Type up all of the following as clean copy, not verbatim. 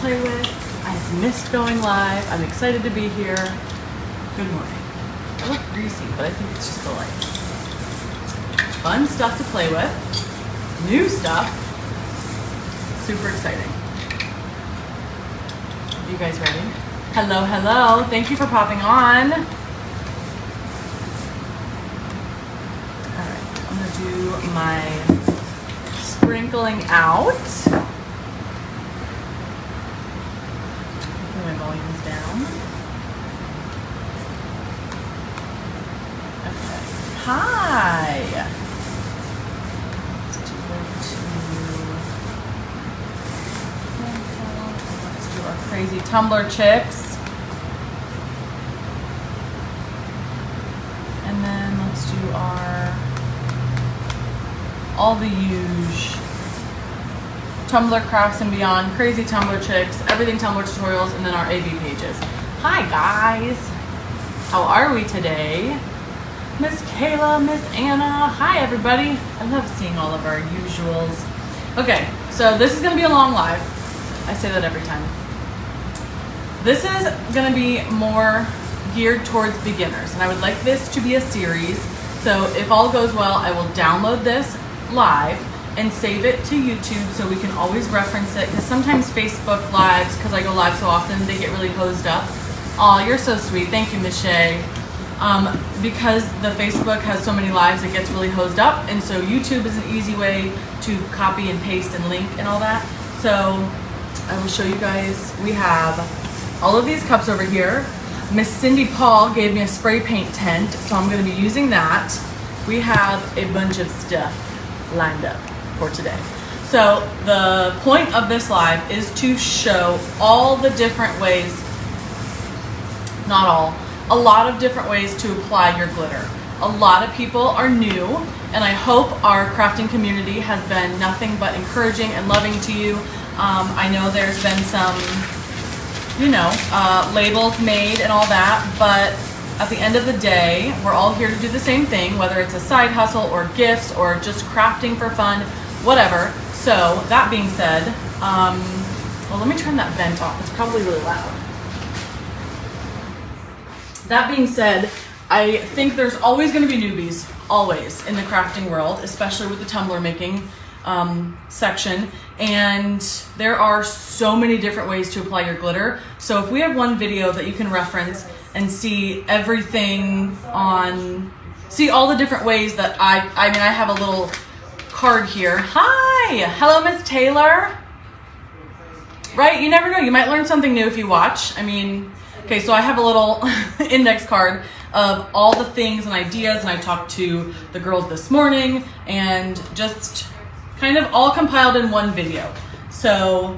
play with. I've missed going live. I'm excited to be here. Good morning. I look greasy, but I think it's just the lights. Fun stuff to play with. New stuff. Super exciting. Are you guys ready? Hello, hello. Thank you for popping on. All right, I'm gonna do my sprinkling out. My volume's down. Okay. Hi. Let's do our crazy tumbler chicks. And then let's do our all the huge Tumblr crafts and beyond, crazy Tumblr chicks, everything Tumblr tutorials, and then our AV pages. Hi guys, how are we today? Miss Kayla, Miss Anna, hi everybody. I love seeing all of our usuals. Okay, so this is gonna be a long live. I say that every time. This is gonna be more geared towards beginners, and I would like this to be a series. So if all goes well, I will download this live and save it to YouTube so we can always reference it, because sometimes Facebook lives, because I go live so often, they get really hosed up. Aw, you're so sweet. Thank you, Miss Shay. Because the Facebook has so many lives, it gets really hosed up, and so YouTube is an easy way to copy and paste and link and all that. So I will show you guys. We have all of these cups over here. Miss Cindy Paul gave me a spray paint tent, so I'm going to be using that. We have a bunch of stuff lined up for today. So the point of this live is to show all the different ways, not all, a lot of different ways to apply your glitter. A lot of people are new, and I hope our crafting community has been nothing but encouraging and loving to you. I know there's been some, labels made and all that, but at the end of the day, we're all here to do the same thing, whether it's a side hustle or gifts or just crafting for fun, whatever. So that being said, well, let me turn that vent off. It's probably really loud. That being said, I think there's always going to be newbies, always, in the crafting world, especially with the tumbler making section. And there are so many different ways to apply your glitter. So if we have one video that you can reference and see everything see all the different ways that I have a little card here. Hi, hello, Miss Taylor. Right, you never know, you might learn something new if you watch. Okay, so I have a little index card of all the things and ideas, and I talked to the girls this morning, and just kind of all compiled in one video. So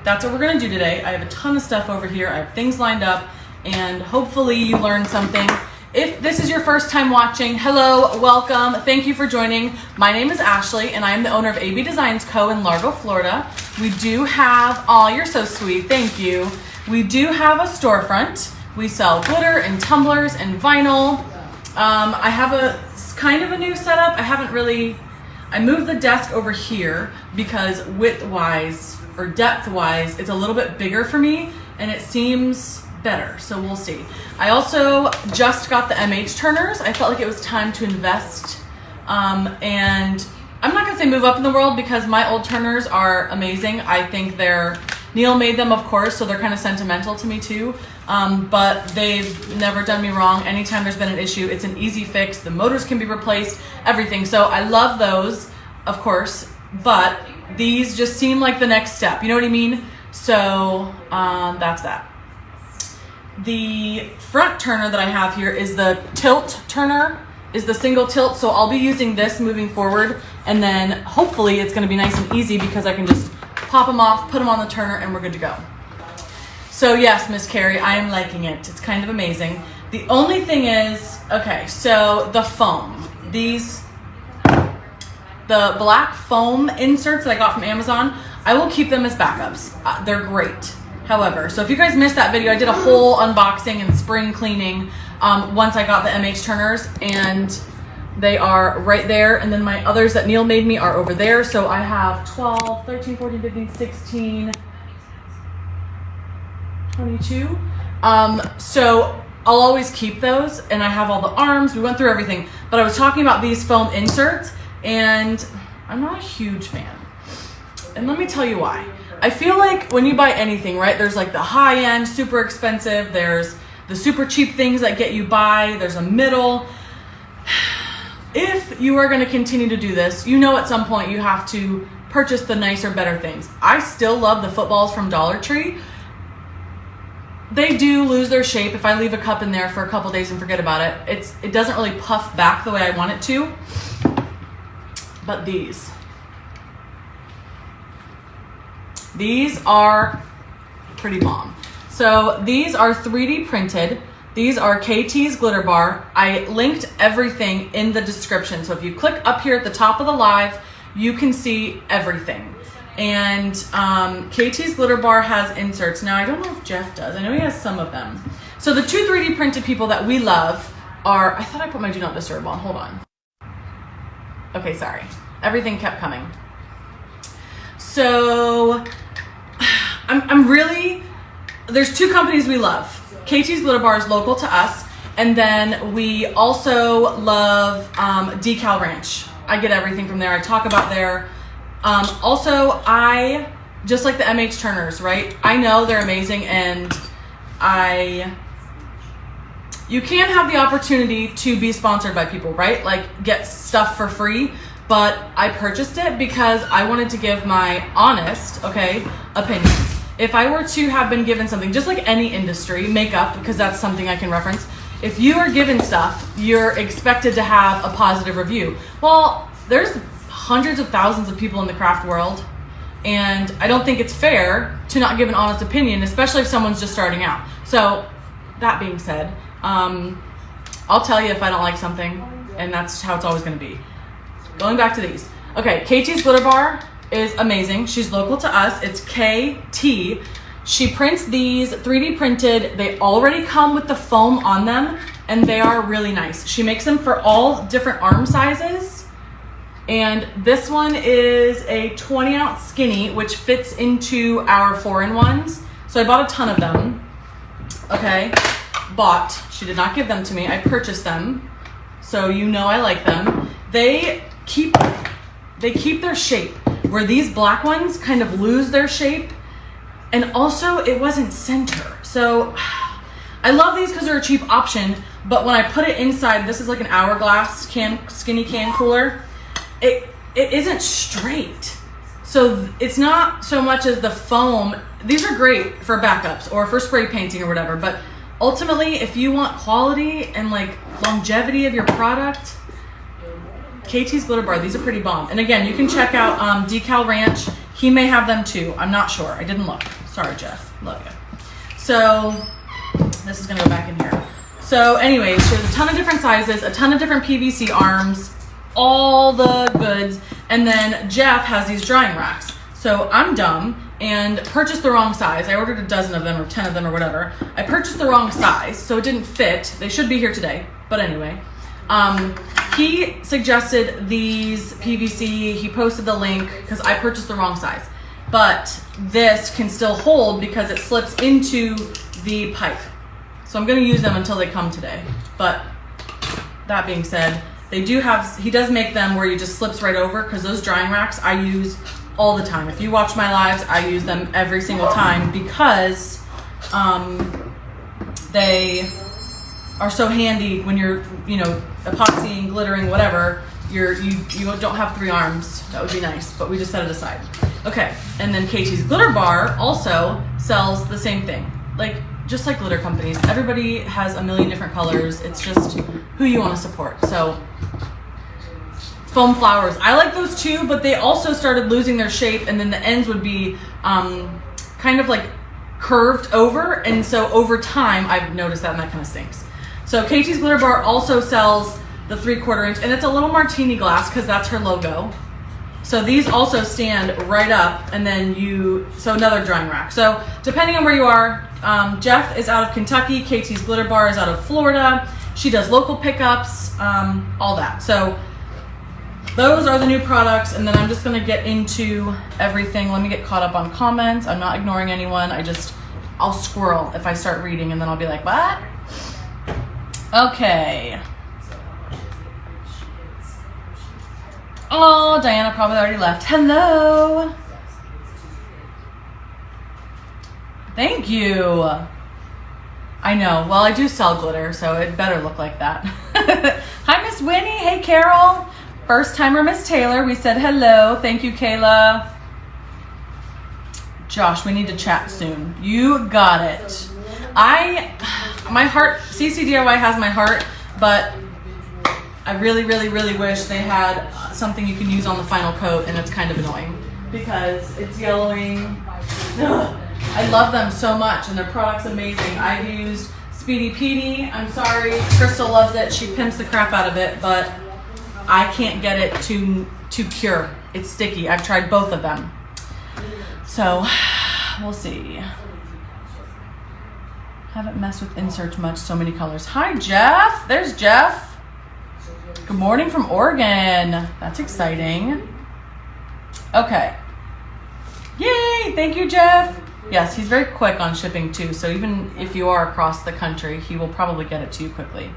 that's what we're gonna do today. I have a ton of stuff over here. I have things lined up, and hopefully you learned something. If this is your first time watching, hello, welcome, thank you for joining. My name is Ashley, and I am the owner of AB Designs Co. in Largo, Florida. We do have, you're so sweet, thank you. We do have a storefront. We sell glitter and tumblers and vinyl. I have a kind of a new setup. I moved the desk over here because width-wise or depth-wise, it's a little bit bigger for me, and it seems better, so we'll see. I also just got the MH turners. I felt like it was time to invest, and I'm not gonna say move up in the world, because my old turners are amazing. I think Neil made them, of course, so they're kind of sentimental to me too, but they've never done me wrong. Anytime there's been an issue, it's an easy fix. The motors can be replaced, everything. So I love those, of course, but these just seem like the next step. You know what I mean? So that's that. The front turner that I have here is the tilt turner, is the single tilt. So I'll be using this moving forward, and then hopefully it's gonna be nice and easy because I can just pop them off, put them on the turner, and we're good to go. So yes, Miss Carrie, I am liking it. It's kind of amazing. The only thing is, okay, so the foam. The black foam inserts that I got from Amazon, I will keep them as backups. They're great. However, so if you guys missed that video, I did a whole unboxing and spring cleaning once I got the MH turners, and they are right there. And then my others that Neil made me are over there. So I have 12, 13, 14, 15, 16, 22. So I'll always keep those, and I have all the arms. We went through everything, but I was talking about these foam inserts, and I'm not a huge fan. And let me tell you why. I feel like when you buy anything, right, there's like the high end, super expensive, there's the super cheap things that get you by, there's a middle. If you are going to continue to do this, you know at some point you have to purchase the nicer, better things. I still love the footballs from Dollar Tree. They do lose their shape if I leave a cup in there for a couple days and forget about it. It doesn't really puff back the way I want it to. But these are pretty bomb. So these are 3D printed. These are KT's Glitter Bar. I linked everything in the description. So if you click up here at the top of the live, you can see everything. And KT's Glitter Bar has inserts. Now I don't know if Jeff does. I know he has some of them. So the two 3D printed people that we love are, I thought I put my do not disturb on, hold on. Okay, sorry. Everything kept coming. So I'm really, there's two companies we love. KT's Glitter Bar is local to us, and then we also love Decal Ranch. I get everything from there. I talk about there. Also, I just like the MH Turners, right? I know they're amazing, and you can have the opportunity to be sponsored by people, right? Like get stuff for free, but I purchased it because I wanted to give my honest, opinions. If I were to have been given something, just like any industry, makeup, because that's something I can reference, if you are given stuff, you're expected to have a positive review. Well, there's hundreds of thousands of people in the craft world, and I don't think it's fair to not give an honest opinion, especially if someone's just starting out. So, that being said, I'll tell you if I don't like something, and that's how it's always going to be. Going back to these. Okay, KT's Glitter Bar is amazing. She's local to us. It's KT. She prints these 3D printed. They already come with the foam on them, and they are really nice. She makes them for all different arm sizes, and this one is a 20-ounce skinny, which fits into our 4-in-1s. So I bought a ton of them. She did not give them to me. I purchased them, so you know I like them. They keep their shape, where these black ones kind of lose their shape, and also it wasn't center. So I love these because they're a cheap option, but when I put it inside, this is like an hourglass skinny can cooler, it isn't straight. So it's not so much as the foam. These are great for backups or for spray painting or whatever, but ultimately if you want quality and like longevity of your product, KT's Glitter Bar, these are pretty bomb. And again, you can check out Decal Ranch. He may have them too. I'm not sure. I didn't look. Sorry, Jeff. Love you. So this is gonna go back in here. So anyways, there's a ton of different sizes, a ton of different PVC arms, all the goods. And then Jeff has these drying racks. So I'm dumb and purchased the wrong size. I ordered a dozen of them or 10 of them or whatever. I purchased the wrong size, so it didn't fit. They should be here today, but anyway. He suggested these PVC, he posted the link because I purchased the wrong size. But this can still hold because it slips into the pipe. So I'm gonna use them until they come today. But that being said, he does make them where you just slips right over, because those drying racks I use all the time. If you watch my lives, I use them every single time because they are so handy when you're, epoxying, glittering, whatever. You don't have 3 arms. That would be nice, but we just set it aside. Okay, and then KT's Glitter Bar also sells the same thing. Just like glitter companies, everybody has a million different colors. It's just who you want to support. So, foam flowers. I like those too, but they also started losing their shape, and then the ends would be kind of like curved over, and so over time, I've noticed that, and that kind of stinks. So KT's Glitter Bar also sells the 3/4 inch, and it's a little martini glass because that's her logo. So these also stand right up, and then so another drying rack. So depending on where you are, Jeff is out of Kentucky, KT's Glitter Bar is out of Florida. She does local pickups, all that. So those are the new products, and then I'm just gonna get into everything. Let me get caught up on comments. I'm not ignoring anyone. I'll squirrel if I start reading, and then I'll be like, what? Okay. Oh, Diana probably already left. Hello. Thank you. I know. Well, I do sell glitter, so it better look like that. Hi, Miss Winnie. Hey, Carol. First timer, Miss Taylor. We said hello. Thank you, Kayla. Josh, we need to chat soon. You got it. My heart, CCDIY has my heart, but I really, really, really wish they had something you can use on the final coat, and it's kind of annoying because it's yellowing. Ugh. I love them so much, and their product's amazing. I've used Speedy Petey. I'm sorry, Crystal loves it. She pimps the crap out of it, but I can't get it to cure. It's sticky. I've tried both of them. So, we'll see. Haven't messed with inserts much, so many colors. Hi, Jeff. There's Jeff. Good morning from Oregon. That's exciting. Okay. Yay, thank you, Jeff. Yes, he's very quick on shipping too, so even if you are across the country, he will probably get it to you quickly.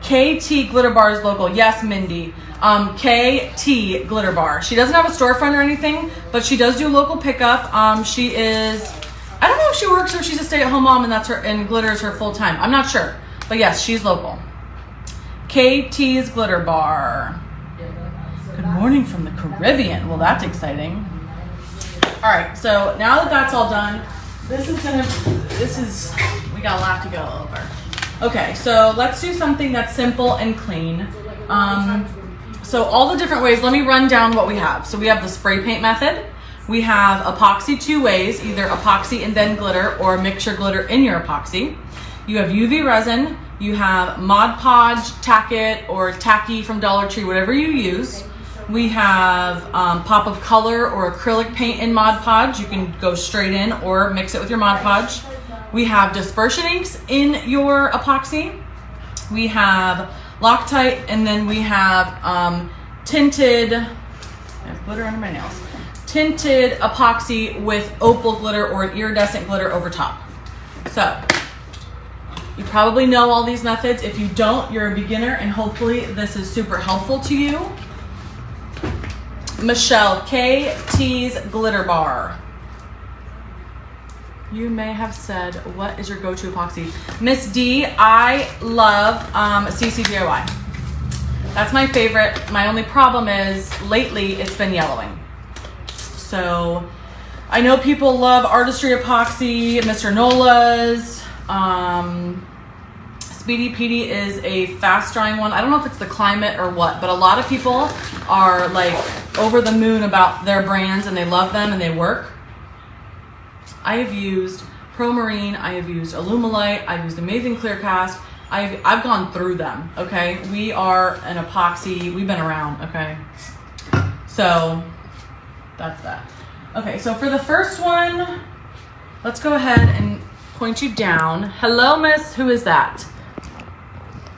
KT Glitter Bar is local. Yes, Mindy. KT Glitter Bar. She doesn't have a storefront or anything, but she does do local pickup. She is, I don't know if she works or she's a stay-at-home mom and that's her, and glitter is her full-time. I'm not sure, but yes, she's local. KT's Glitter Bar. Good morning from the Caribbean. Well, that's exciting. All right, so now that that's all done, we got a lot to go over. Okay, so let's do something that's simple and clean. So all the different ways, let me run down what we have. So we have the spray paint method. We have epoxy 2 ways, either epoxy and then glitter or mix your glitter in your epoxy. You have UV resin. You have Mod Podge, Tack It, or Tacky from Dollar Tree, whatever you use. We have pop of color or acrylic paint in Mod Podge. You can go straight in or mix it with your Mod Podge. We have dispersion inks in your epoxy. We have Loctite, and then we have tinted, I have glitter under my nails, tinted epoxy with opal glitter or an iridescent glitter over top. So you probably know all these methods. If you don't, you're a beginner, and hopefully this is super helpful to you. Michelle, KT's Glitter Bar. You may have said, what is your go-to epoxy? Miss D, I love CCDIY. That's my favorite. My only problem is lately it's been yellowing. So I know people love Artistry Epoxy, Mr. Nola's. Speedy Petey is a fast drying one. I don't know if it's the climate or what, but a lot of people are like over the moon about their brands and they love them and they work. I have used Pro Marine, I have used Alumilite, I've used Amazing Clear Cast. I've gone through them, okay? We are an epoxy, we've been around, okay? So that's that. Okay, so for the first one, let's go ahead and point you down. Hello, Miss, who is that?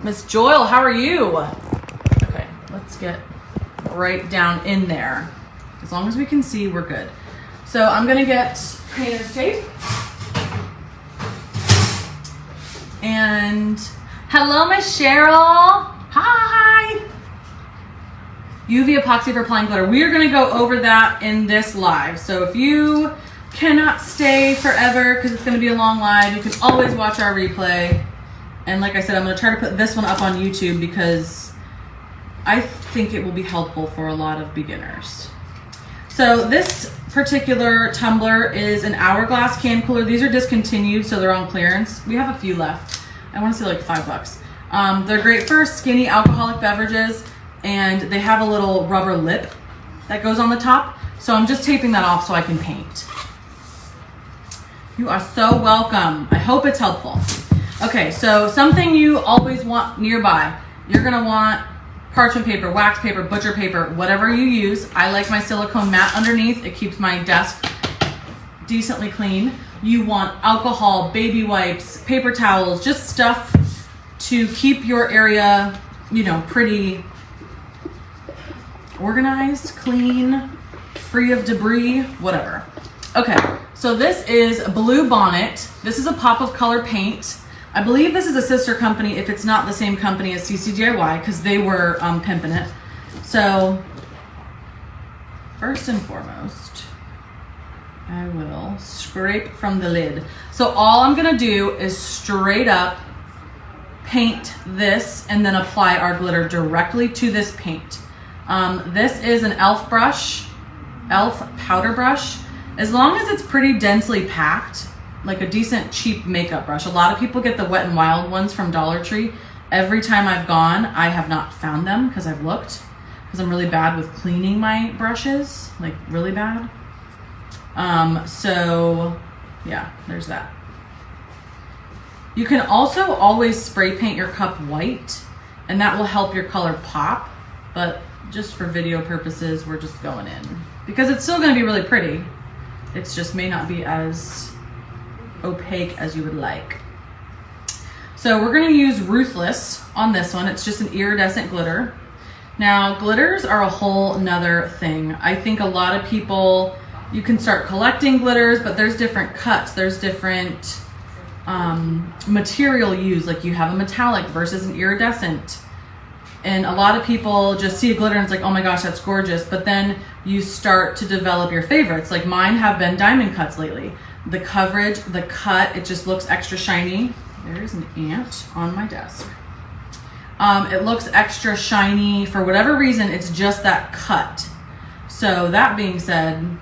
Miss Joyle, how are you? Okay, let's get right down in there. As long as we can see, we're good. So I'm gonna get painter's tape. And hello, Miss Cheryl. Hi. UV epoxy for applying glitter. We are gonna go over that in this live. So if you cannot stay forever because it's gonna be a long live, you can always watch our replay. And like I said, I'm gonna try to put this one up on YouTube because I think it will be helpful for a lot of beginners. So this particular tumbler is an hourglass can cooler. These are discontinued, so they're on clearance. We have a few left. I want to say like $5. They're great for skinny alcoholic beverages, and they have a little rubber lip that goes on the top. So I'm just taping that off so I can paint. You are so welcome. I hope it's helpful. Okay, so something you always want nearby. You're gonna want parchment paper, wax paper, butcher paper, whatever you use. I like my silicone mat underneath. It keeps my desk decently clean. You want alcohol, baby wipes, paper towels, just stuff to keep your area, you know, pretty organized, clean, free of debris, whatever. Okay, So this is Blue Bonnet. This is a pop of color paint. I believe this is a sister company if it's not the same company as CCDIY, because they were pimping it. So first and foremost, I will scrape from the lid. So all I'm gonna do is straight up paint this and then apply our glitter directly to this paint. This is an e.l.f. brush, e.l.f. powder brush. As long as it's pretty densely packed, like a decent cheap makeup brush. A lot of people get the Wet n Wild ones from Dollar Tree. Every time I've gone, I have not found them because I've looked, because I'm really bad with cleaning my brushes, like really bad. So yeah, there's that. You can also always spray paint your cup white, and that will help your color pop, but just for video purposes, we're just going in because it's still going to be really pretty. It's just may not be as opaque as you would like. So we're going to use Ruthless on this one. It's just an iridescent glitter. Now glitters are a whole nother thing. I think a lot of people, you can start collecting glitters, but there's different cuts. There's different material used. Like you have a metallic versus an iridescent. And a lot of people just see a glitter and it's like, oh my gosh, that's gorgeous. But then you start to develop your favorites. Like mine have been diamond cuts lately. The coverage, the cut, it just looks extra shiny. There's an ant on my desk. It looks extra shiny for whatever reason. It's just that cut. So that being said,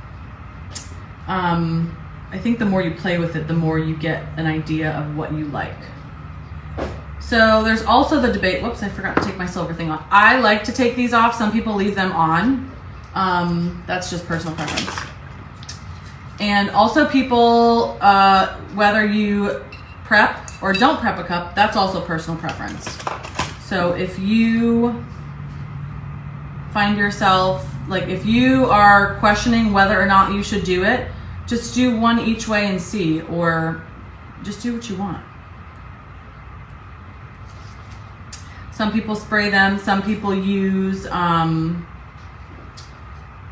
I think the more you play with it, the more you get an idea of what you like. So there's also the debate. Whoops, I forgot to take my silver thing off. I like to take these off. Some people leave them on. That's just personal preference. And also people, whether you prep or don't prep a cup, that's also personal preference. So if you find yourself, like if you are questioning whether or not you should do it, just do one each way and see, or just do what you want. Some people spray them, some people use, oh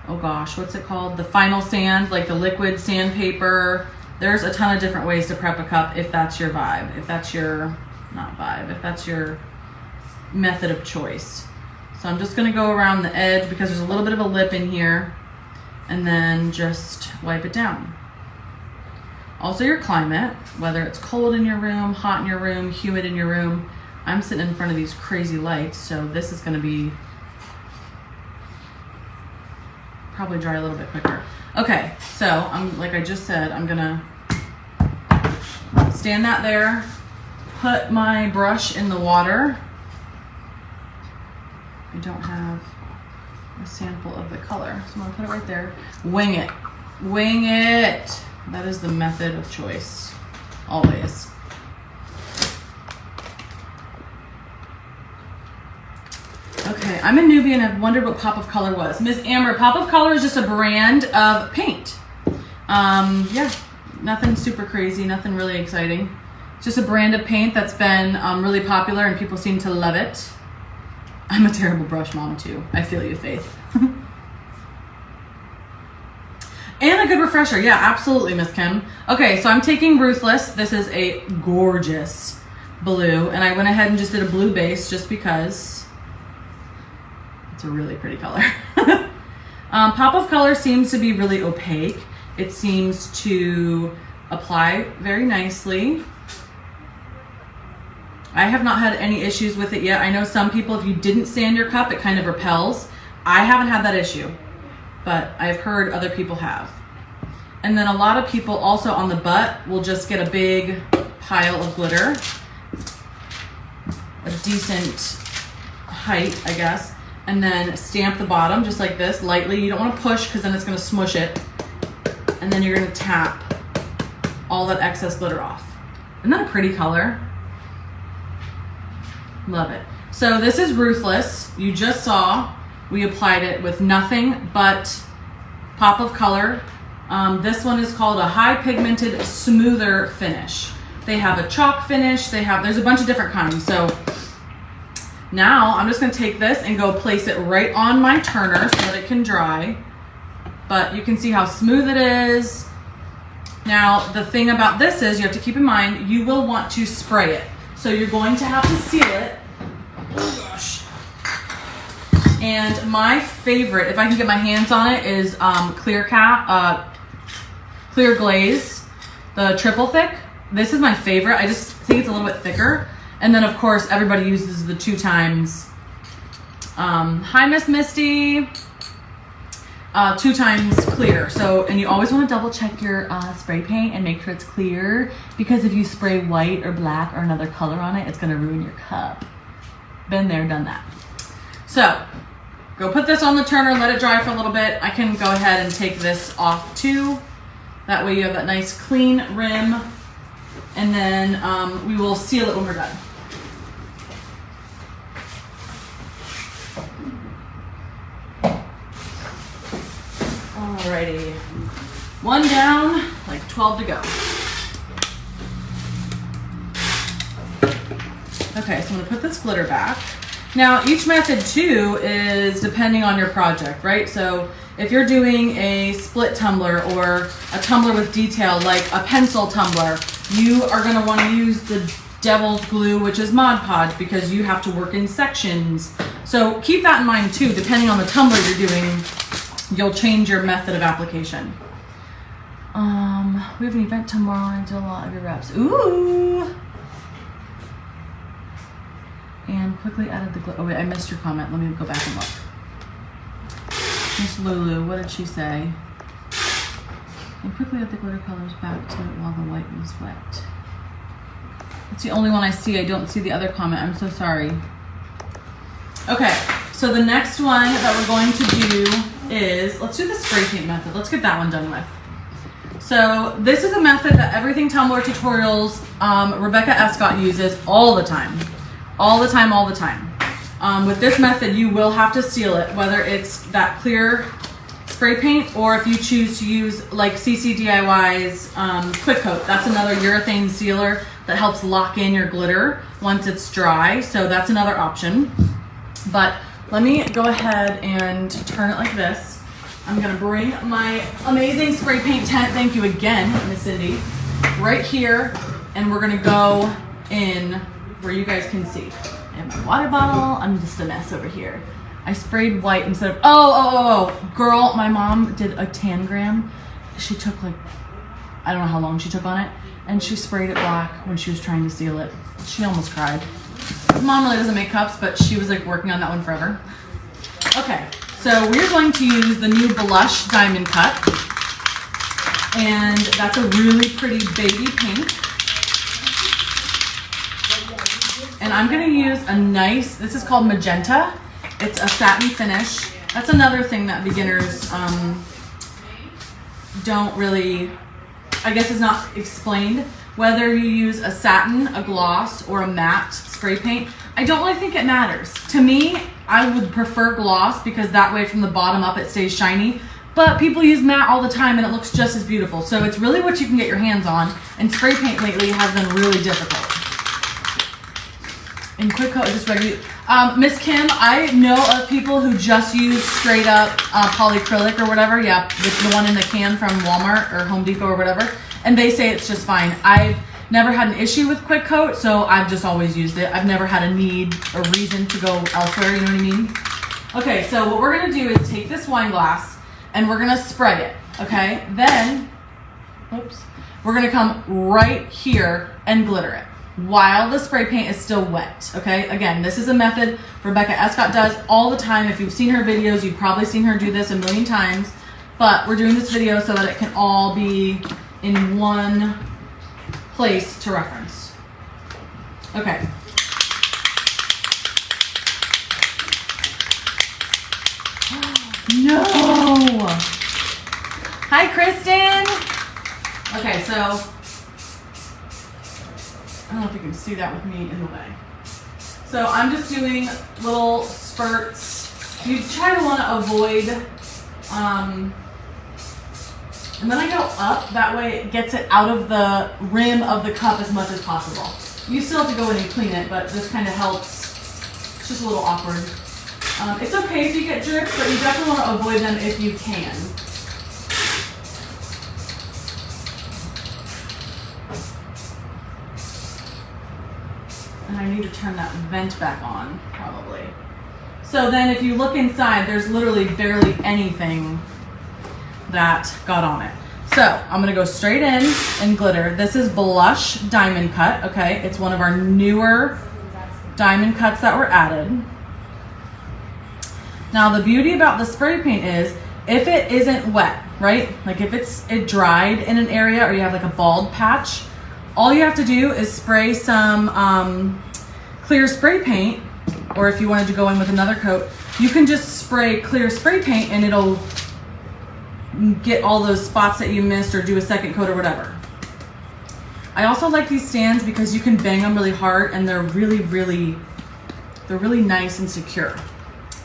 gosh, what's it called? The final sand, like the liquid sandpaper. There's a ton of different ways to prep a cup if that's your vibe, if that's your, not vibe, if that's your method of choice. So I'm just gonna go around the edge because there's a little bit of a lip in here, and then just wipe it down. Also your climate, whether it's cold in your room, hot in your room, humid in your room. I'm sitting in front of these crazy lights, so this is gonna be probably dry a little bit quicker. Okay, so I'm, like I just said, I'm gonna stand that there, put my brush in the water. I don't have a sample of the color, so I'm gonna put it right there. Wing it, wing it. That is the method of choice, always. Okay, I'm a newbie and I've wondered what Pop of Color was. Miss Amber, Pop of Color is just a brand of paint. Yeah, nothing super crazy, nothing really exciting. It's just a brand of paint that's been really popular and people seem to love it. I'm a terrible brush mom too. I feel you, Faith. And a good refresher. Yeah, absolutely, Miss Kim. Okay, so I'm taking Ruthless. This is a gorgeous blue, and I went ahead and just did a blue base just because it's a really pretty color. Pop of Color seems to be really opaque. It seems to apply very nicely. I have not had any issues with it yet. I know some people, if you didn't sand your cup, it kind of repels. I haven't had that issue, but I've heard other people have. And then a lot of people also on the butt will just get a big pile of glitter, a decent height, I guess, and then stamp the bottom just like this lightly. You don't want to push because then it's going to smush it. And then you're going to tap all that excess glitter off. Isn't that a pretty color? Love it. So this is Ruthless. You just saw we applied it with nothing but Pop of Color. This one is called a high pigmented smoother finish. They have a chalk finish. There's a bunch of different kinds. So now I'm just going to take this and go place it right on my turner so that it can dry. But you can see how smooth it is. Now, the thing about this is you have to keep in mind, you will want to spray it. So you're going to have to seal it. Oh gosh. And my favorite, if I can get my hands on it, is Clear Glaze, the triple thick. This is my favorite. I just think it's a little bit thicker. And then of course, everybody uses the 2 times. Hi, Miss Misty. 2 times clear. So, and you always want to double check your spray paint and make sure it's clear, because if you spray white or black or another color on it, it's going to ruin your cup. Been there, done that. So, go put this on the turner, let it dry for a little bit. I can go ahead and take this off too. That way you have that nice clean rim, and then we will seal it when we're done. Alrighty, 1 down, like 12 to go. Okay, so I'm gonna put this glitter back. Now, each method too is depending on your project, right? So if you're doing a split tumbler or a tumbler with detail, like a pencil tumbler, you are gonna wanna use the devil's glue, which is Mod Podge, because you have to work in sections. So keep that in mind too, depending on the tumbler you're doing. You'll change your method of application. We have an event tomorrow and do a lot of your reps. Ooh! And quickly added the glitter. Oh wait, I missed your comment. Let me go back and look. Miss Lulu, what did she say? And quickly add the glitter colors back to it while the white was wet. It's the only one I see. I don't see the other comment. I'm so sorry. Okay, so the next one that we're going to do is, let's do the spray paint method. Let's get that one done with. So this is a method that Everything Tumbler Tutorials, Rebecca Escott uses all the time. All the time, all the time. With this method, you will have to seal it, whether it's that clear spray paint or if you choose to use like CC DIY's Quick Coat. That's another urethane sealer that helps lock in your glitter once it's dry. So that's another option. But let me go ahead and turn it like this. I'm gonna bring my amazing spray paint tent, thank you again, Miss Cindy, right here, and we're gonna go in where you guys can see. I have my water bottle, I'm just a mess over here. I sprayed white instead of, oh, girl, my mom did a tangram. She took like, I don't know how long she took on it, and she sprayed it black when she was trying to seal it. She almost cried. Mom really doesn't make cups, but she was like working on that one forever. Okay, so we're going to use the new Blush Diamond Cut, and that's a really pretty baby pink. And I'm gonna use a nice, this is called Magenta. It's a satin finish. That's another thing that beginners don't really, I guess is not explained. Whether you use a satin, a gloss, or a matte spray paint, I don't really think it matters. To me, I would prefer gloss because that way from the bottom up it stays shiny. But people use matte all the time and it looks just as beautiful. So it's really what you can get your hands on. And spray paint lately has been really difficult. And Quick Coat is just ready. Miss Kim, I know of people who just use straight up polyacrylic or whatever. Yeah, the one in the can from Walmart or Home Depot or whatever. And they say it's just fine. I've never had an issue with Quick Coat, so I've just always used it. I've never had a need or reason to go elsewhere, you know what I mean? Okay, so what we're gonna do is take this wine glass and we're gonna spray it, okay? Then, oops, we're gonna come right here and glitter it while the spray paint is still wet, okay? Again, this is a method Rebecca Escott does all the time. If you've seen her videos, you've probably seen her do this a million times, but we're doing this video so that it can all be in one place to reference. Okay. No! Hi, Kristen! Okay, so, I don't know if you can see that with me in the way. So I'm just doing little spurts. You try to want to avoid, and then I go up, that way it gets it out of the rim of the cup as much as possible. You still have to go in and clean it, but this kind of helps. It's just a little awkward. It's okay if you get drips, but you definitely want to avoid them if you can. And I need to turn that vent back on, probably. So then if you look inside, there's literally barely anything that got on it. So I'm gonna go straight in glitter. This is Blush Diamond Cut, okay? It's one of our newer diamond cuts that were added. Now the beauty about the spray paint is, if it isn't wet, right? Like if it dried in an area or you have like a bald patch, all you have to do is spray some clear spray paint, or if you wanted to go in with another coat, you can just spray clear spray paint and it'll get all those spots that you missed or do a second coat or whatever. I also like these stands because you can bang them really hard and they're really nice and secure.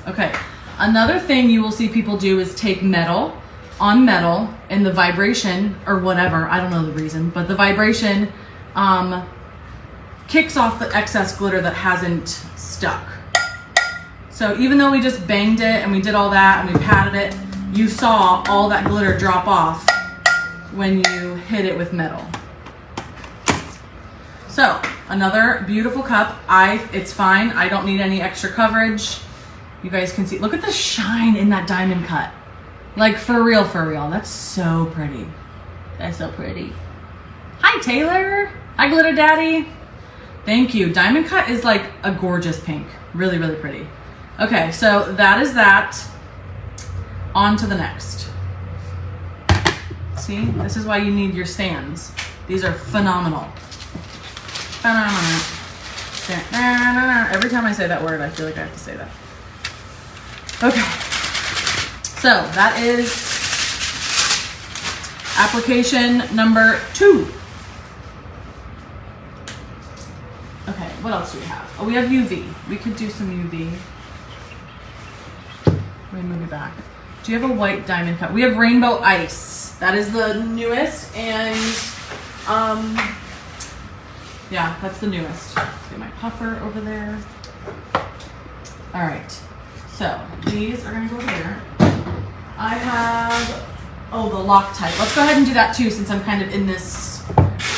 Okay, another thing you will see people do is take metal on metal and the vibration or whatever, I don't know the reason, but the vibration kicks off the excess glitter that hasn't stuck. So even though we just banged it and we did all that and we patted it, you saw all that glitter drop off when you hit it with metal. So another beautiful cup. It's fine. I don't need any extra coverage. You guys can see, look at the shine in that diamond cut. Like for real, for real. That's so pretty. That's so pretty. Hi Taylor. Hi Glitter Daddy. Thank you. Diamond cut is like a gorgeous pink. Really, really pretty. Okay, so that is that. On to the next. See, this is why you need your stands. These are phenomenal. Phenomenal. Every time I say that word, I feel like I have to say that. Okay, so that is application number 2. Okay, what else do we have? Oh, we have UV. We could do some UV. Let me move you back. Do you have a white diamond cut? We have Rainbow Ice. That is the newest, and yeah, that's the newest. Get my puffer over there. All right, so these are gonna go here. I have, oh, the Loctite. Let's go ahead and do that too, since I'm kind of in this,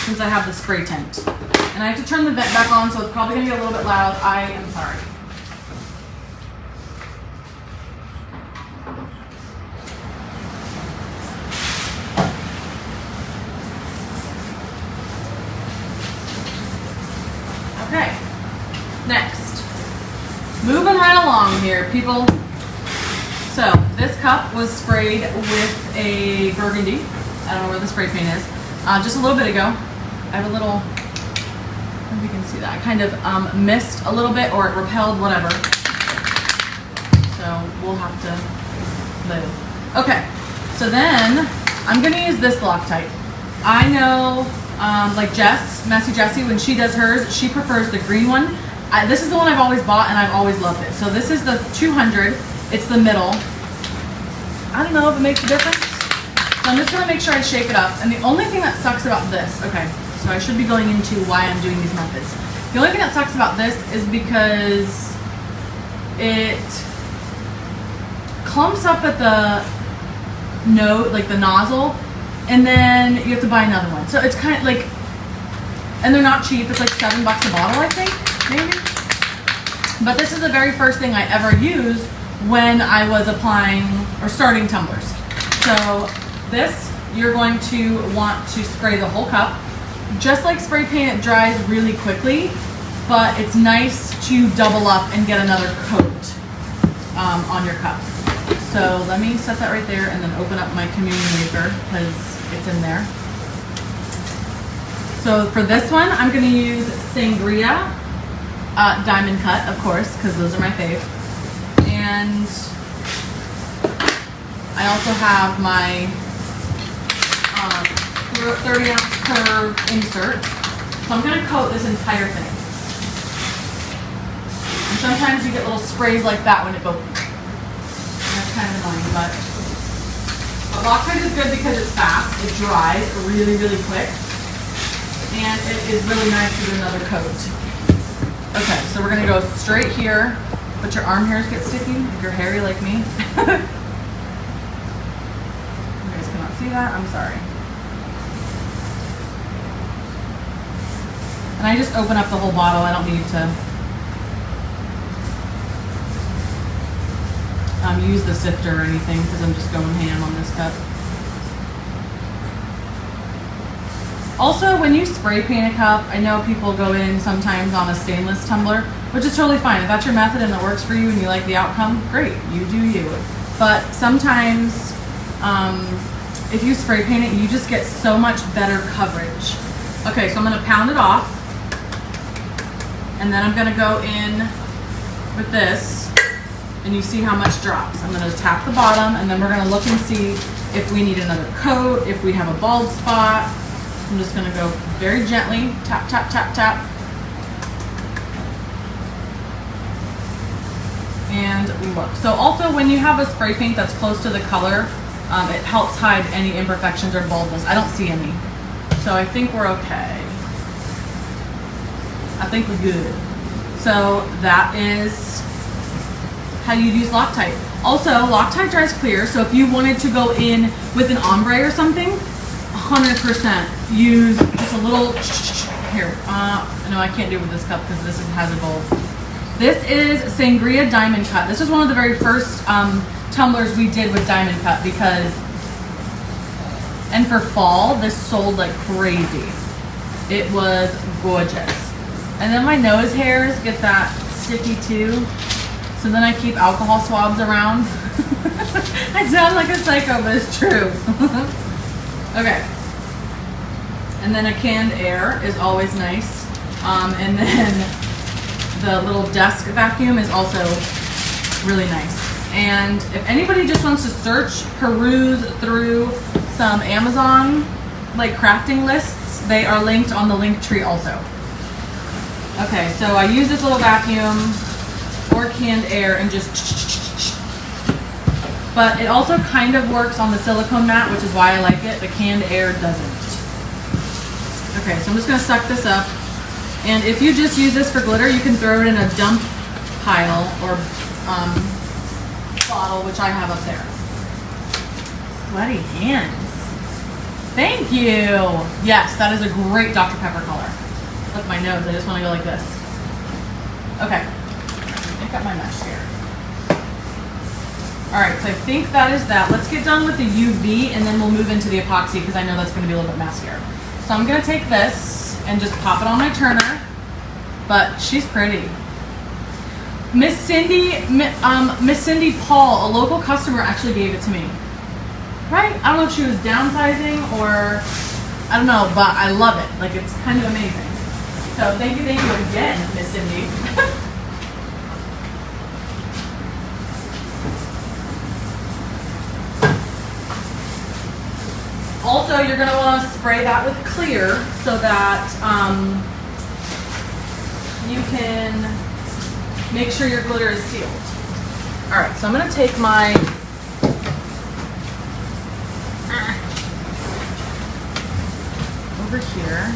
since I have the spray tent. And I have to turn the vent back on, so it's probably gonna be a little bit loud. I am sorry. Okay, next, moving right along here, people. So this cup was sprayed with a burgundy. I don't know where the spray paint is. Just a little bit ago. I have a little, I don't know if you can see that. I kind of missed a little bit, or it repelled, whatever. So we'll have to live. Okay, so then I'm gonna use this Loctite. I know, like Jess, Messy Jessie, when she does hers, she prefers the green one. This is the one I've always bought and I've always loved it. So this is the 200, it's the middle. I don't know if it makes a difference. So I'm just gonna make sure I shake it up. And the only thing that sucks about this, okay, so I should be going into why I'm doing these methods. The only thing that sucks about this is because it clumps up at the node, like the nozzle, and then you have to buy another one. So it's kind of like, and they're not cheap. It's like $7 a bottle, I think, maybe. But this is the very first thing I ever used when I was applying or starting tumblers. So this, you're going to want to spray the whole cup. Just like spray paint, it dries really quickly, but it's nice to double up and get another coat on your cup. So let me set that right there and then open up my communion maker because it's in there. So for this one, I'm going to use Sangria Diamond Cut, of course, because those are my fave. And I also have my 30-ounce curve insert. So I'm going to coat this entire thing. And sometimes you get little sprays like that when it goes. That's kind of annoying, but Loctite is good because it's fast. It dries really, really quick. And it is really nice to do another coat. Okay, so we're gonna go straight here, but your arm hairs get sticky if you're hairy like me. You guys cannot see that, I'm sorry. And I just open up the whole bottle. I don't need to use the sifter or anything because I'm just going ham on this cup. Also, when you spray paint a cup, I know people go in sometimes on a stainless tumbler, which is totally fine. If that's your method and it works for you and you like the outcome, great, you do you. But sometimes, if you spray paint it, you just get so much better coverage. Okay, so I'm gonna pound it off, and then I'm gonna go in with this, and you see how much drops. I'm gonna tap the bottom, and then we're gonna look and see if we need another coat, if we have a bald spot. I'm just gonna go very gently, tap, tap, tap, tap. And look. So also when you have a spray paint that's close to the color, it helps hide any imperfections or baldness. I don't see any. So I think we're okay. I think we're good. So that is how you use Loctite. Also, Loctite dries clear, so if you wanted to go in with an ombre or something, 100% use just a little, here, no, I can't do it with this cup because this has a gold. This is Sangria Diamond Cut. This is one of the very first tumblers we did with Diamond Cut because, and for fall, this sold like crazy. It was gorgeous. And then my nose hairs get that sticky too. So then I keep alcohol swabs around. I sound like a psycho, but it's true. Okay. And then a canned air is always nice. And then the little desk vacuum is also really nice. And if anybody just wants to peruse through some Amazon like crafting lists, they are linked on the link tree also. Okay, so I use this little vacuum or canned air and just, but it also kind of works on the silicone mat, which is why I like it. The canned air doesn't. Okay, so I'm just gonna suck this up. And if you just use this for glitter, you can throw it in a dump pile or bottle, which I have up there. Sweaty hands. Thank you. Yes, that is a great Dr. Pepper color. Look, my nose, I just wanna go like this. Okay. Got my mascara. All right, so I think that is that. Let's get done with the UV and then we'll move into the epoxy because I know that's going to be a little bit messier. So I'm going to take this and just pop it on my turner, but she's pretty. Miss Cindy Paul, a local customer, actually gave it to me. Right? I don't know if she was downsizing or I don't know, but I love it. Like, it's kind of amazing. So thank you again, Miss Cindy. Also, you're going to want to spray that with clear so that you can make sure your glitter is sealed. All right, so I'm going to take my over here.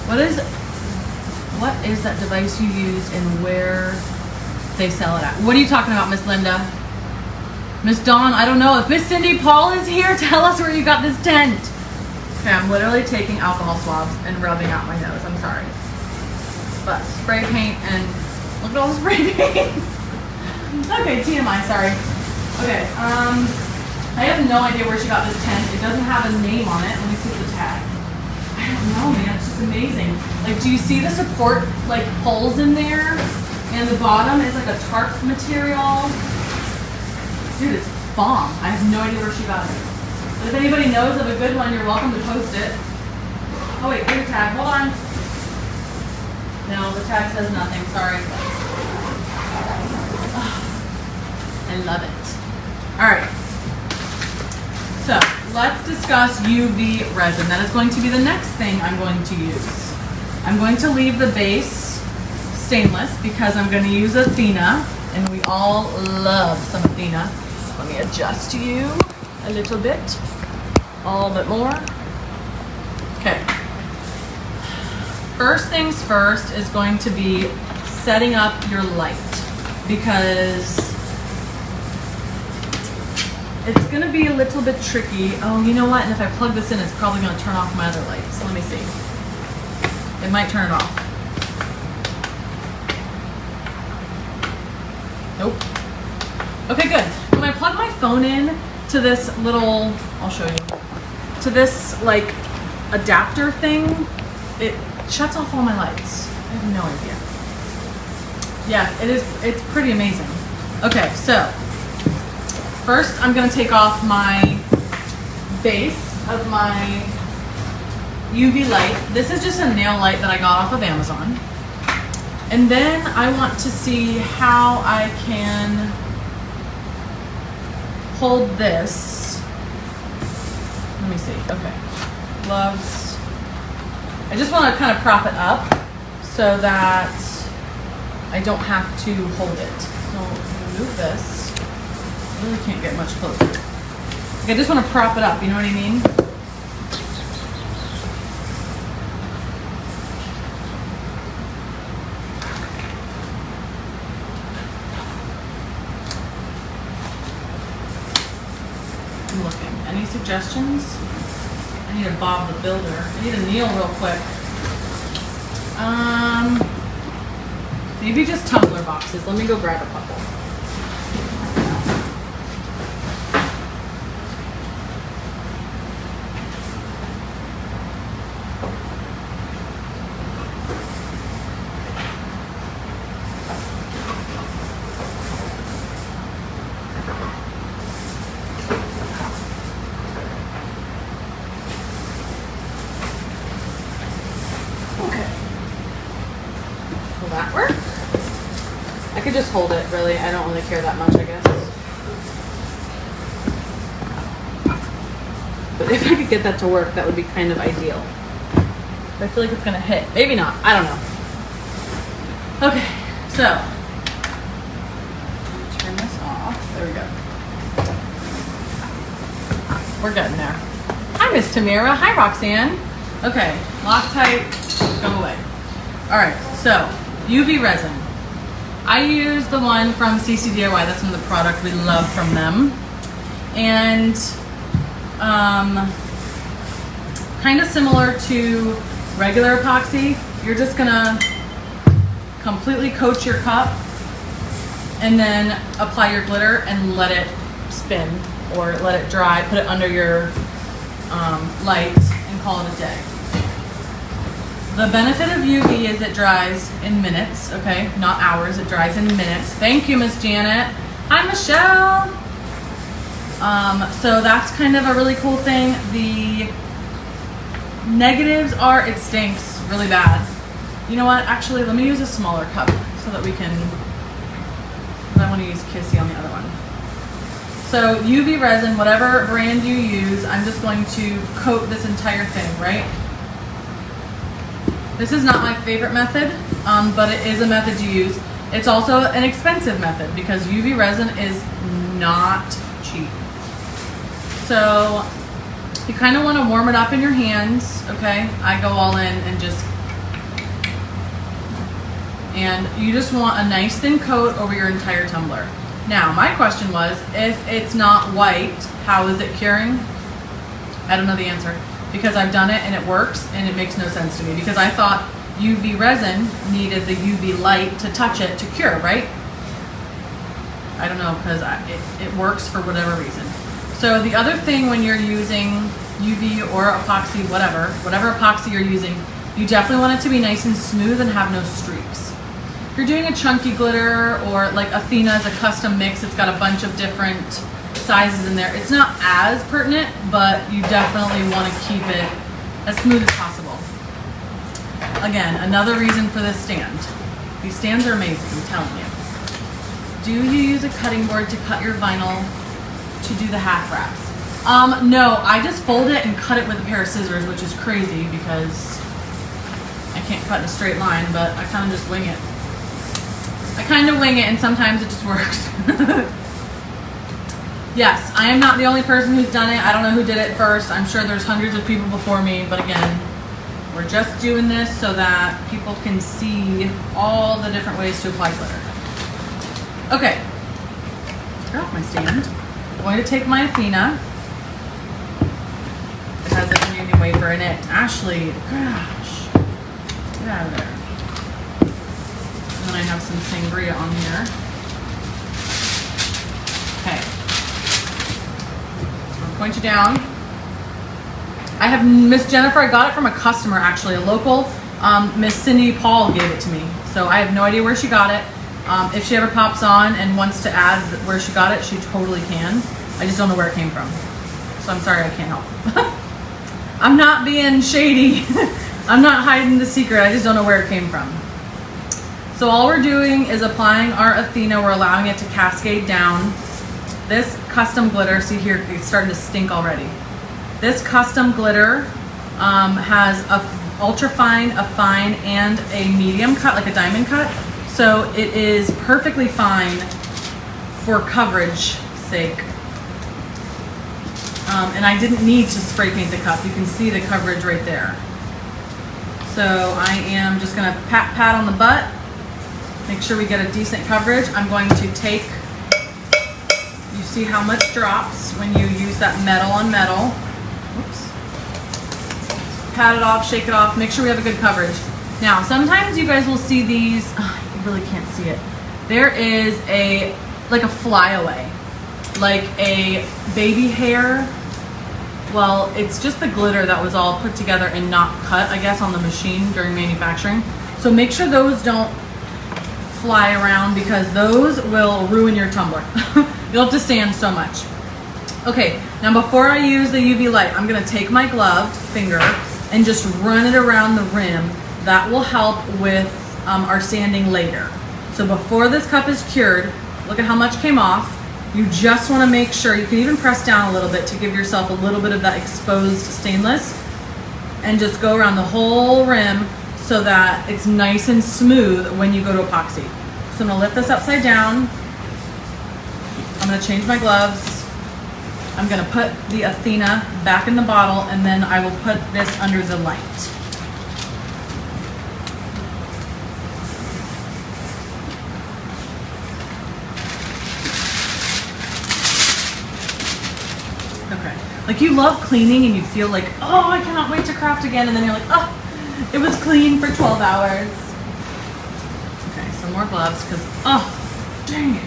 What is that device you use and where they sell it at? What are you talking about, Miss Linda? Miss Dawn, I don't know. If Miss Cindy Paul is here, tell us where you got this tent. Okay, I'm literally taking alcohol swabs and rubbing out my nose. I'm sorry. But spray paint and look at all the spray paint. Okay, TMI, sorry. Okay, I have no idea where she got this tent. It doesn't have a name on it. Let me see the tag. I don't know, man. It's just amazing. Like, do you see the support, like, holes in there? And the bottom is like a tarp material. Dude, it's bomb. I have no idea where she got it. But if anybody knows of a good one, you're welcome to post it. Oh wait, here's the tag. Hold on. No, the tag says nothing. Sorry. I love it. Alright. So, let's discuss UV resin. That is going to be the next thing I'm going to use. I'm going to leave the base stainless because I'm going to use Athena. And we all love some Athena. Let me adjust you a little bit, a little bit more. Okay. First things first is going to be setting up your light because it's going to be a little bit tricky. Oh, you know what? And if I plug this in, it's probably going to turn off my other lights. Let me see. It might turn it off. Nope. Okay, good. When I plug my phone in to this little, I'll show you, to this like adapter thing, it shuts off all my lights. I have no idea. Yeah, it is, it's pretty amazing. Okay, so first I'm gonna take off my base of my UV light. This is just a nail light that I got off of Amazon. And then I want to see how I can hold this. Let me see, okay. Gloves. I just want to kind of prop it up so that I don't have to hold it. So remove this. I really can't get much closer. Like I just want to prop it up, you know what I mean? I'm looking. Any suggestions? I need a Bob the Builder. I need a Neil real quick. Maybe just tumbler boxes. Let me go grab a couple. That work? I could just hold it, really. I don't really care that much, I guess. But if I could get that to work, that would be kind of ideal. But I feel like it's gonna hit. Maybe not. I don't know. Okay, so turn this off. There we go. We're getting there. Hi, Miss Tamara. Hi, Roxanne. Okay, Loctite, go away. All right, so UV resin. I use the one from CCDIY. That's another product we love from them. And kind of similar to regular epoxy. You're just gonna completely coat your cup and then apply your glitter and let it spin or let it dry. Put it under your light and call it a day. The benefit of UV is it dries in minutes, okay? Not hours, it dries in minutes. Thank you, Miss Janet. Hi, Michelle. So that's kind of a really cool thing. The negatives are it stinks really bad. You know what? Actually, let me use a smaller cup so that we can, because I want to use Kissy on the other one. So UV resin, whatever brand you use, I'm just going to coat this entire thing, right? This is not my favorite method, but it is a method to use. It's also an expensive method because UV resin is not cheap. So you kind of want to warm it up in your hands, okay? I go all in and you just want a nice thin coat over your entire tumbler. Now, my question was, if it's not white, how is it curing? I don't know the answer. Because I've done it and it works and it makes no sense to me because I thought UV resin needed the UV light to touch it to cure, right? I don't know because it works for whatever reason. So the other thing when you're using UV or epoxy, whatever epoxy you're using, you definitely want it to be nice and smooth and have no streaks. If you're doing a chunky glitter or like Athena is a custom mix, it's got a bunch of different sizes in there. It's not as pertinent, but you definitely want to keep it as smooth as possible. Again, another reason for this stand. These stands are amazing, I'm telling you. Do you use a cutting board to cut your vinyl to do the half wraps? No, I just fold it and cut it with a pair of scissors, which is crazy because I can't cut in a straight line, but I kind of just wing it. I kind of wing it and sometimes it just works. Yes, I am not the only person who's done it. I don't know who did it first. I'm sure there's hundreds of people before me, but again, we're just doing this so that people can see all the different ways to apply glitter. Okay, turn off my stand. I'm going to take my Athena. It has a union wafer in it. Ashley, gosh, get out of there. And then I have some sangria on here. point you down. I have Miss Jennifer, I got it from a customer actually, a local, Miss Cindy Paul gave it to me. So I have no idea where she got it. If she ever pops on and wants to add where she got it, she totally can. I just don't know where it came from. So I'm sorry, I can't help. I'm not being shady. I'm not hiding the secret. I just don't know where it came from. So all we're doing is applying our Athena. We're allowing it to cascade down. This custom glitter, see here, it's starting to stink already. This custom glitter has a ultra fine, a fine, and a medium cut, like a diamond cut. So it is perfectly fine for coverage sake. And I didn't need to spray paint the cup. You can see the coverage right there. So I am just gonna pat on the butt, make sure we get a decent coverage. I'm going to take, you see how much drops when you use that metal on metal. Oops. Pat it off, shake it off, make sure we have a good coverage. Now, sometimes you guys will see these, you really can't see it. There is like a flyaway, like a baby hair. Well, it's just the glitter that was all put together and not cut, I guess, on the machine during manufacturing. So make sure those don't fly around because those will ruin your tumbler. You'll have to sand so much. Okay, now before I use the UV light, I'm gonna take my gloved finger and just run it around the rim. That will help with our sanding later. So before this cup is cured, look at how much came off. You just want to make sure, you can even press down a little bit to give yourself a little bit of that exposed stainless and just go around the whole rim so that it's nice and smooth when you go to epoxy. So I'm going to lift this upside down. I'm going to change my gloves. I'm going to put the Athena back in the bottle and then I will put this under the light. Like you love cleaning and you feel like, oh, I cannot wait to craft again. And then you're like, oh, it was clean for 12 hours. Okay, some more gloves because, oh, dang it.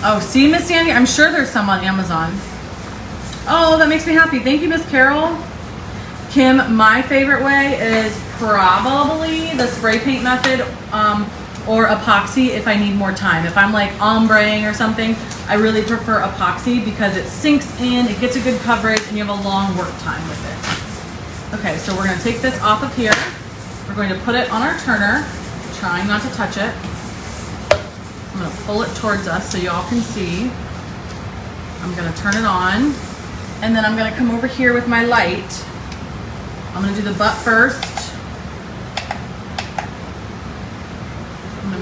Oh, see, Miss Sandy, I'm sure there's some on Amazon. Oh, that makes me happy. Thank you, Miss Carol. Kim, my favorite way is probably the spray paint method, or epoxy if I need more time. If I'm like ombreing or something, I really prefer epoxy because it sinks in, it gets a good coverage, and you have a long work time with it. Okay, so we're gonna take this off of here. We're going to put it on our turner, trying not to touch it. I'm gonna pull it towards us so you all can see. I'm gonna turn it on, and then I'm gonna come over here with my light. I'm gonna do the butt first.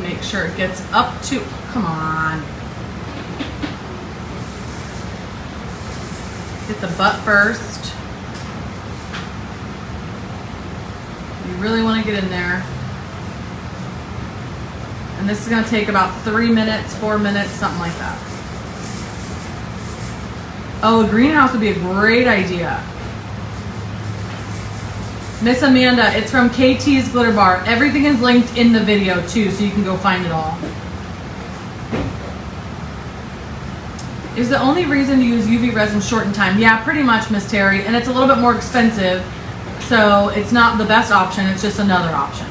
Make sure it gets up to, come on. Get the butt first. You really want to get in there. And this is going to take about 3 minutes, 4 minutes, something like that. Oh, a greenhouse would be a great idea. Miss Amanda, it's from KT's Glitter Bar. Everything is linked in the video too, so you can go find it all. Is the only reason to use UV resin short in time? Yeah, pretty much, Miss Terry, and it's a little bit more expensive, so it's not the best option, it's just another option.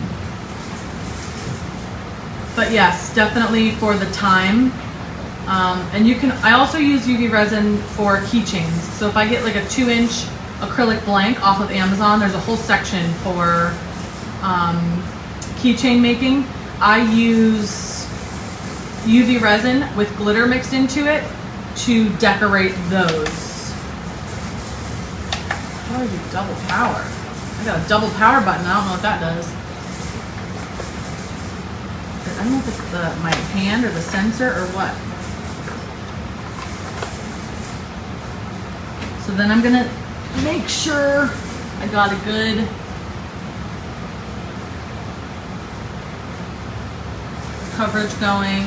But yes, definitely for the time. And you can, I also use UV resin for keychains. So if I get like a 2-inch acrylic blank off of Amazon, there's a whole section for keychain making. I use UV resin with glitter mixed into it to decorate those. How do I do double power? I got a double power button. I don't know what that does. I don't know if it's my hand or the sensor or what. So then I'm gonna make sure I got a good coverage going.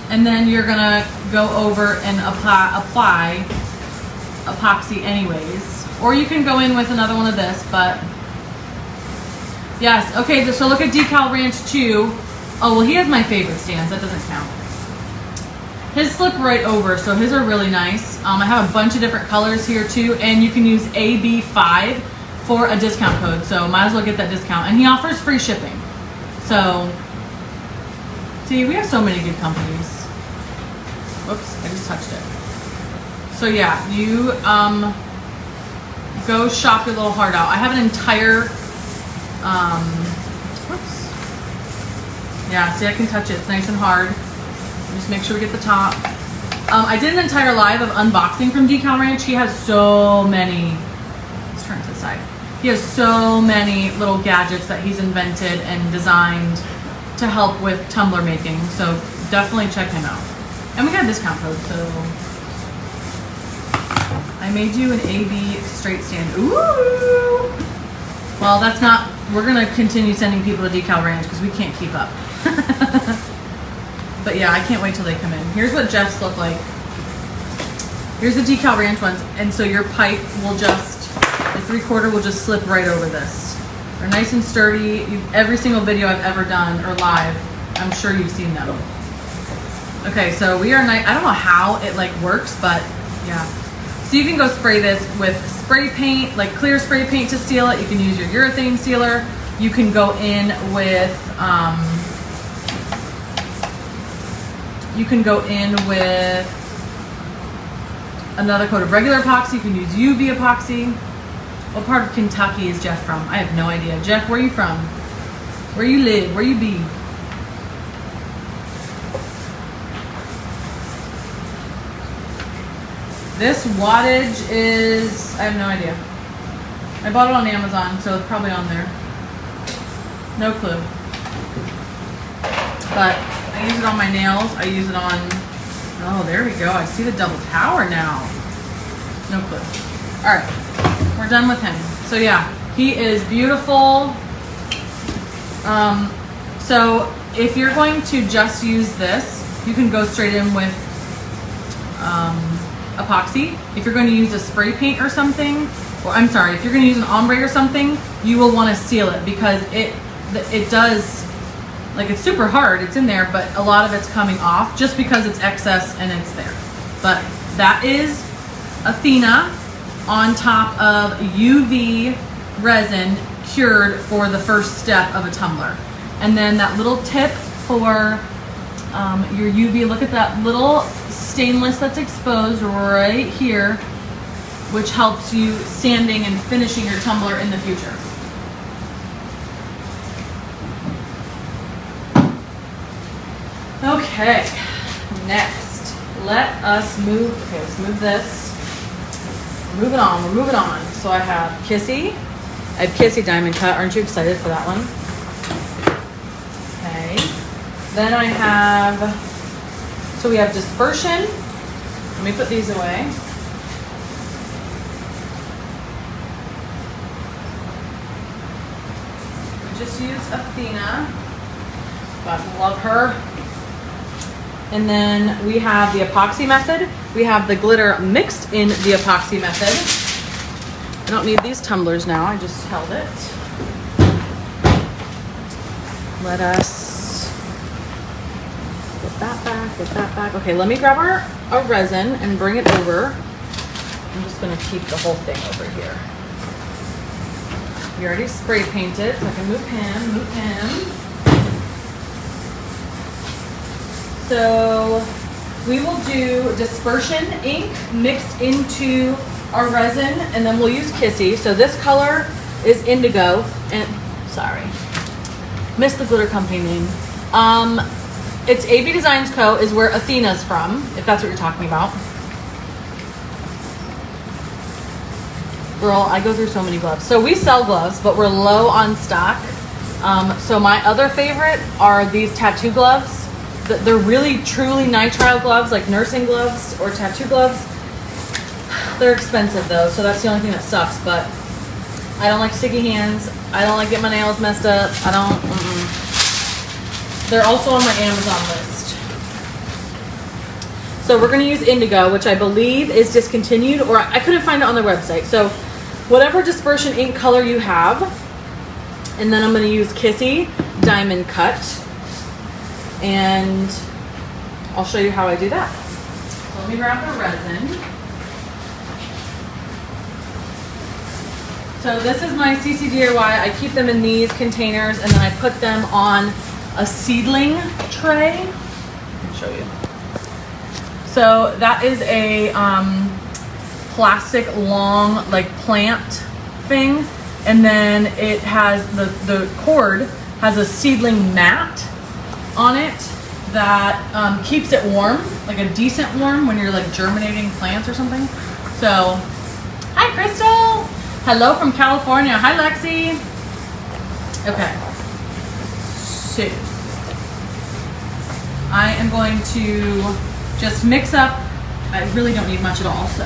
And then you're gonna go over and apply epoxy anyways. Or you can go in with another one of this, but yes, okay, so look at Decal Ranch 2. Oh, well, he has my favorite stands. That doesn't count. His slip right over, so his are really nice. I have a bunch of different colors here too, and you can use AB5 for a discount code, so might as well get that discount. And he offers free shipping. So, see, we have so many good companies. Whoops, I just touched it. So yeah, you go shop your little heart out. I have an entire, whoops. Yeah, see, I can touch it. It's nice and hard. Just make sure we get the top. I did an entire live of unboxing from Decal Ranch. He has so many, let's turn it to the side. He has so many little gadgets that he's invented and designed to help with tumbler making. So definitely check him out. And we got a discount code, so. I made you an AB straight stand. Ooh! Well, that's not, we're gonna continue sending people to Decal Ranch because we can't keep up. But yeah, I can't wait till they come in. Here's what Jeff's look like. Here's the Decal Ranch ones. And so your pipe will just, the 3/4 will just slip right over this. They're nice and sturdy. Every single video I've ever done or live, I'm sure you've seen them. Okay, so we are nice. I don't know how it like works, but yeah. So you can go spray this with spray paint, like clear spray paint to seal it. You can use your urethane sealer. You can go in with, another coat of regular epoxy. You can use UV epoxy. What part of Kentucky is Jeff from? I have no idea. Jeff, where are you from? Where you live? Where you be? This wattage is, I have no idea. I bought it on Amazon, so it's probably on there. No clue. But I use it on my nails. I use it on, oh, there we go. I see the double power now. No clue. All right, we're done with him. So yeah, he is beautiful. So if you're going to just use this, you can go straight in with epoxy. If you're going to use a spray paint or something, or I'm sorry, if you're going to use an ombre or something, you will want to seal it because it does, like, it's super hard, it's in there, but a lot of it's coming off just because it's excess and it's there. But that is Athena on top of UV resin cured for the first step of a tumbler. And then that little tip for your UV, look at that little stainless that's exposed right here, which helps you sanding and finishing your tumbler in the future. Okay, next, let us move, okay, let's move this. We're moving on, we're moving on. So I have Kissy. I have Kissy Diamond Cut. Aren't you excited for that one? Okay. Then I have, so we have Dispersion. Let me put these away. We just used Athena. God, love her. And then we have the epoxy method. We have the glitter mixed in the epoxy method. I don't need these tumblers now, I just held it. Let us get that back, get that back. Okay, let me grab our resin and bring it over. I'm just gonna keep the whole thing over here. We already spray painted, so I can move him. So we will do dispersion ink mixed into our resin, and then we'll use Kissy. So this color is indigo, and sorry, missed the glitter company name. It's AB Designs Co. is where Athena's from, if that's what you're talking about. Girl, I go through so many gloves. So we sell gloves, but we're low on stock. So my other favorite are these tattoo gloves. They're really, truly nitrile gloves, like nursing gloves or tattoo gloves. They're expensive though, so that's the only thing that sucks, but I don't like sticky hands. I don't like getting my nails messed up. I don't, They're also on my Amazon list. So we're gonna use indigo, which I believe is discontinued, or I couldn't find it on their website. So whatever dispersion ink color you have, and then I'm gonna use Kissy Diamond Cut. and I'll show you how I do that. So let me grab the resin. So this is my CC DIY. I keep them in these containers and then I put them on a seedling tray. I'll show you. So that is a plastic long like plant thing, and then it has the cord has a seedling mat on it that keeps it warm, like a decent warm when you're like germinating plants or something. So, hi Crystal! Hello from California. Hi Lexi! Okay, so I am going to just mix up, I really don't need much at all, so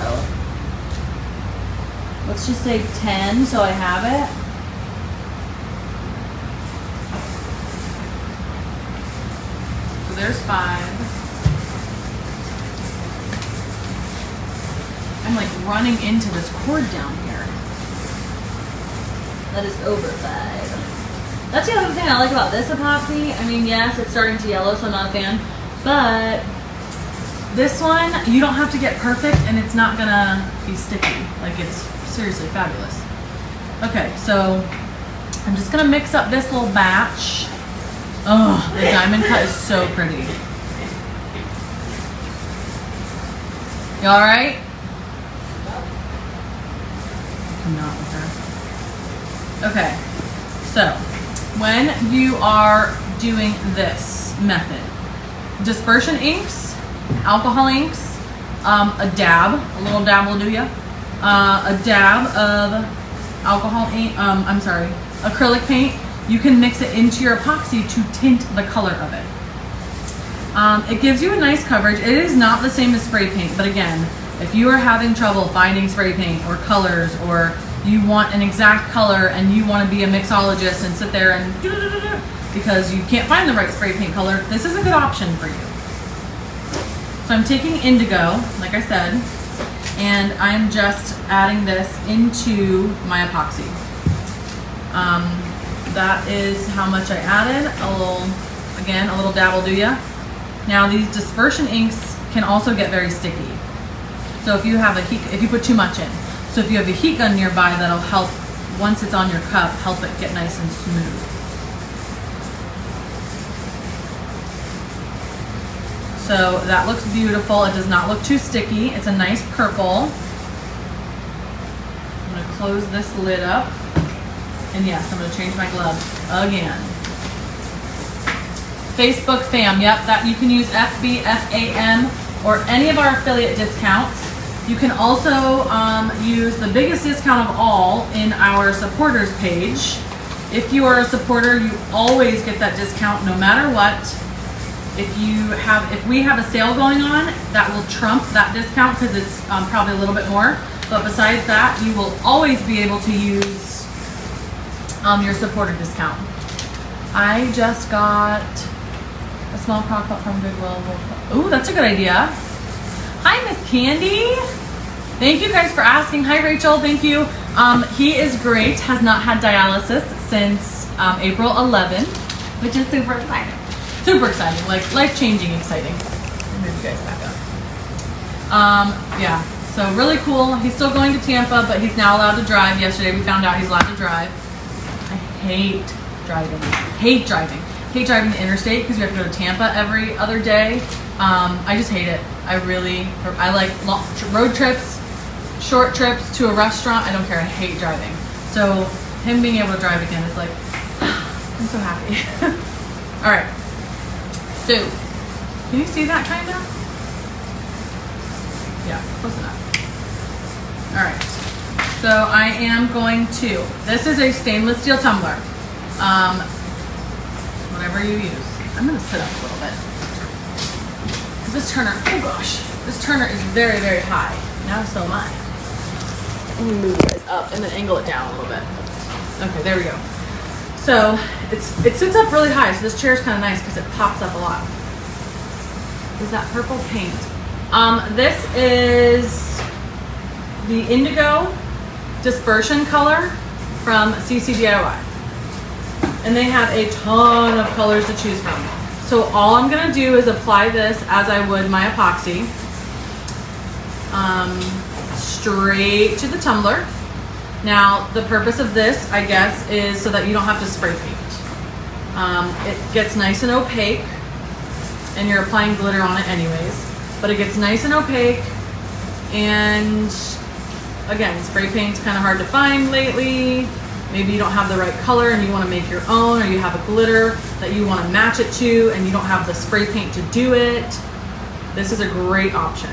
let's just say 10 so I have it. So there's 5. I'm like running into this cord down here. That is over 5. That's the other thing I like about this epoxy. I mean, yes, it's starting to yellow, so I'm not a fan, but this one, you don't have to get perfect and it's not gonna be sticky. Like, it's seriously fabulous. Okay, so I'm just gonna mix up this little batch. Oh, the diamond cut is so pretty. You all right? I'm not with her. Okay, so when you are doing this method, dispersion inks, alcohol inks, a dab, a little dab will do ya. A dab of alcohol ink, acrylic paint. You can mix it into your epoxy to tint the color of it. It gives you a nice coverage. It is not the same as spray paint, but again, if you are having trouble finding spray paint or colors, or you want an exact color and you want to be a mixologist and sit there and because you can't find the right spray paint color, this is a good option for you. So I'm taking indigo, like I said, and I'm just adding this into my epoxy. That is how much I added. A little dab will do ya. Now these dispersion inks can also get very sticky. So if you have if you put too much in. So if you have a heat gun nearby, that'll help, once it's on your cup, help it get nice and smooth. So that looks beautiful. It does not look too sticky. It's a nice purple. I'm gonna close this lid up. And yes, I'm gonna change my glove again. Facebook fam, yep, that you can use FB, FAM, or any of our affiliate discounts. You can also use the biggest discount of all in our supporters page. If you are a supporter, you always get that discount no matter what. If we have a sale going on, that will trump that discount because it's probably a little bit more. But besides that, you will always be able to use your supporter discount. I just got a small crock pot from Goodwill. Ooh, that's a good idea. Hi, Miss Candy. Thank you guys for asking. Hi, Rachel. Thank you. He is great. Has not had dialysis since April 11th, which is super exciting. Super exciting, like life-changing exciting. I'll move you guys back up. Yeah, so really cool. He's still going to Tampa, but he's now allowed to drive. Yesterday we found out he's allowed to drive. I hate driving. Hate driving the interstate because we have to go to Tampa every other day. I just hate it. I like long road trips, short trips to a restaurant. I don't care. I hate driving. So him being able to drive again is like, I'm so happy. All right. So, can you see that kind of? Yeah, close enough. All right. So I am going to, this is a stainless steel tumbler. Whatever you use. I'm gonna sit up a little bit. This turner, oh gosh, this turner is very, very high. Now so am I. Let me move you guys up and then angle it down a little bit. Okay, there we go. So it sits up really high, so this chair is kind of nice because it pops up a lot. Is that purple paint? This is the indigo dispersion color from CC DIY. And they have a ton of colors to choose from. So all I'm gonna do is apply this as I would my epoxy, straight to the tumbler. Now, the purpose of this, I guess, is so that you don't have to spray paint. It gets nice and opaque, and you're applying glitter on it anyways, but it gets nice and opaque, and again, spray paint's kind of hard to find lately. Maybe you don't have the right color and you want to make your own, or you have a glitter that you want to match it to and you don't have the spray paint to do it. This is a great option.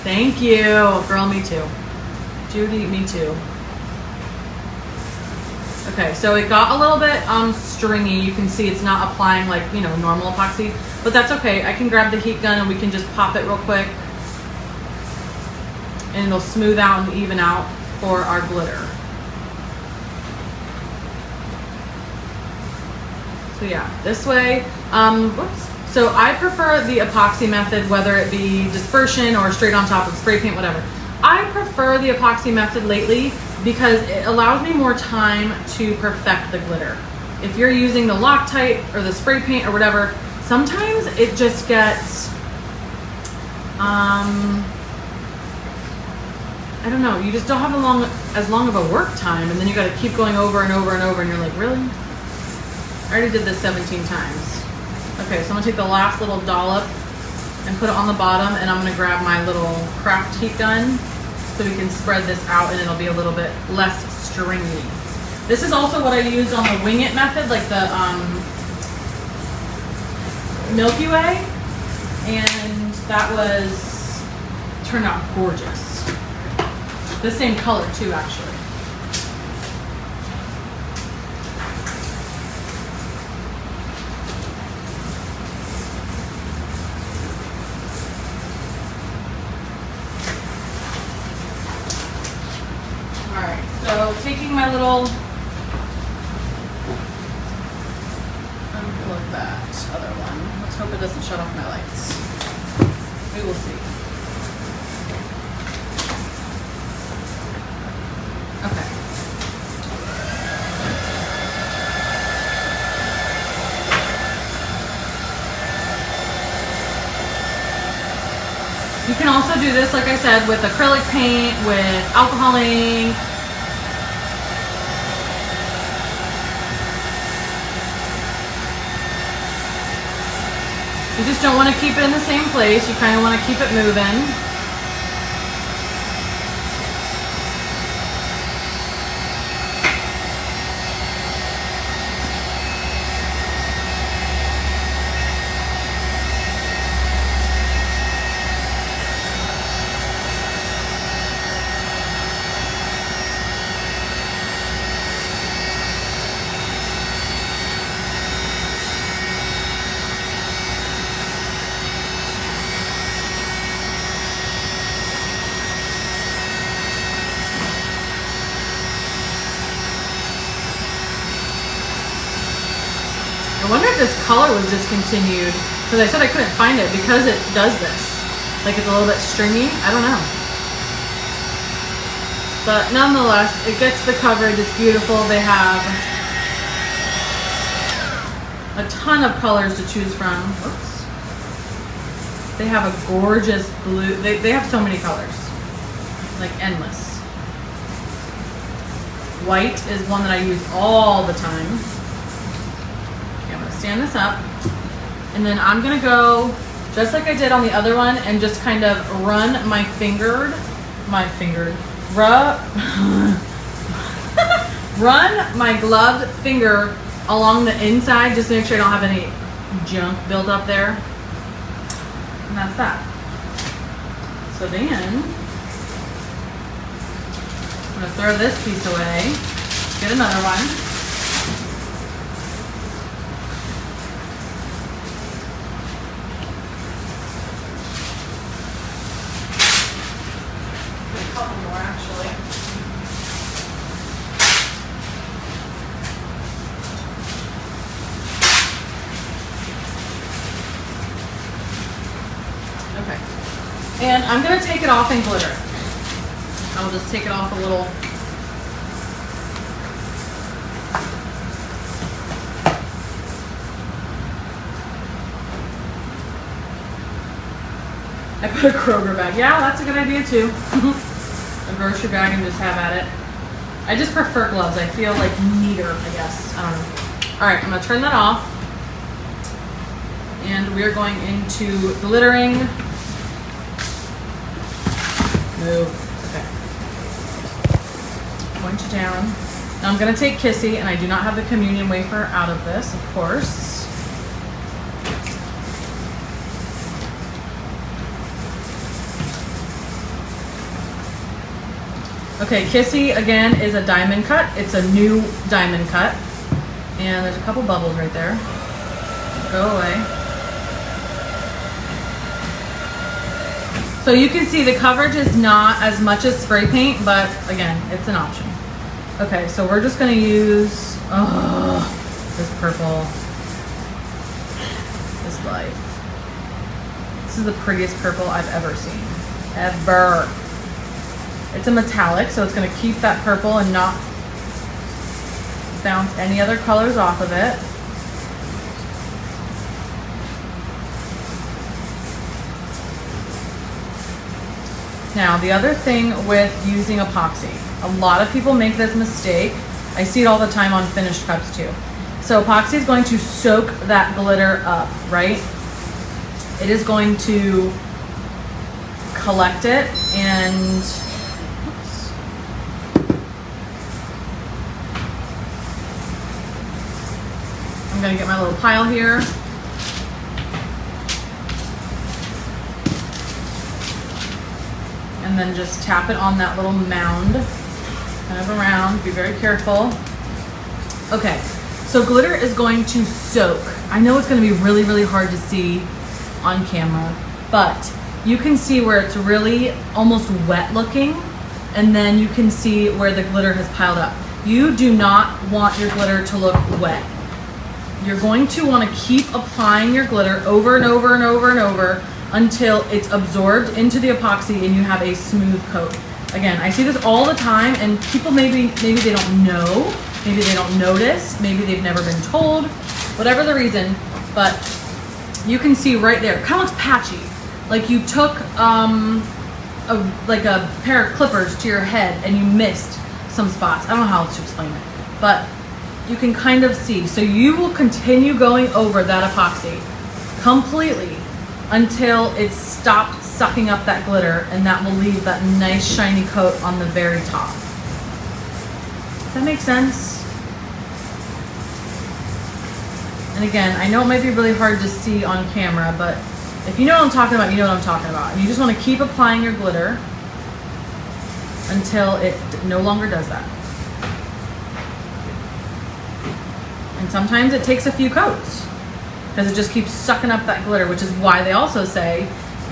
Thank you. Girl, me too. Judy, me too. Okay, so it got a little bit stringy. You can see it's not applying like, you know, normal epoxy, but that's okay. I can grab the heat gun and we can just pop it real quick and it'll smooth out and even out for our glitter. So yeah, this way, whoops. So I prefer the epoxy method, whether it be dispersion or straight on top of spray paint, whatever. I prefer the epoxy method lately because it allows me more time to perfect the glitter. If you're using the Loctite or the spray paint or whatever, sometimes it just gets, I don't know, you just don't have as long of a work time, and then you got to keep going over and over and over, and you're like, really? I already did this 17 times. Okay, so I'm gonna take the last little dollop and put it on the bottom, and I'm gonna grab my little craft heat gun so we can spread this out and it'll be a little bit less stringy. This is also what I used on the wing it method, like the Milky Way, and that turned out gorgeous. The same color too, actually. So taking my little, unplug that other one. Let's hope it doesn't shut off my lights. We will see. Okay. You can also do this, like I said, with acrylic paint, with alcohol ink. You just don't want to keep it in the same place. You kind of want to keep it moving. I wonder if this color was discontinued, because I said I couldn't find it because it does this. Like it's a little bit stringy, I don't know. But nonetheless, it gets the coverage, it's beautiful. They have a ton of colors to choose from. Whoops. They have a gorgeous blue, they have so many colors, like endless. White is one that I use all the time. Stand this up, and then I'm gonna go just like I did on the other one and just kind of run my run my gloved finger along the inside just to make sure I don't have any junk built up there, and that's that. So then I'm gonna throw this piece away, get another one. And I'm going to take it off in glitter. I'll just take it off a little. I put a Kroger bag. Yeah, that's a good idea too. A grocery bag and just have at it. I just prefer gloves. I feel like neater, I guess. I don't know. All right, I'm gonna turn that off. And we are going into glittering. Move. Okay. Point you down. Now I'm gonna take Kissy, and I do not have the communion wafer out of this, of course. Okay, Kissy again is a diamond cut. It's a new diamond cut. And there's a couple bubbles right there. Go away. So you can see the coverage is not as much as spray paint, but again, it's an option. Okay, so we're just gonna use, this purple. This life. This is the prettiest purple I've ever seen. Ever. It's a metallic, so it's going to keep that purple and not bounce any other colors off of it. Now, the other thing with using epoxy, a lot of people make this mistake. I see it all the time on finished cups too. So epoxy is going to soak that glitter up, right? It is going to collect it and I'm gonna get my little pile here. And then just tap it on that little mound, kind of around, be very careful. Okay, so glitter is going to soak. I know it's gonna be really, really hard to see on camera, but you can see where it's really almost wet looking, and then you can see where the glitter has piled up. You do not want your glitter to look wet. You're going to want to keep applying your glitter over and over and over and over until it's absorbed into the epoxy and you have a smooth coat. Again, I see this all the time, and people maybe they don't know, maybe they don't notice, maybe they've never been told, whatever the reason, but you can see right there, it kind of looks patchy. Like you took like a pair of clippers to your head and you missed some spots. I don't know how else to explain it, but you can kind of see. So you will continue going over that epoxy completely until it stopped sucking up that glitter, and that will leave that nice shiny coat on the very top. Does that make sense? And again, I know it might be really hard to see on camera, but if you know what I'm talking about, you know what I'm talking about. And you just want to keep applying your glitter until it no longer does that. And sometimes it takes a few coats because it just keeps sucking up that glitter, which is why they also say,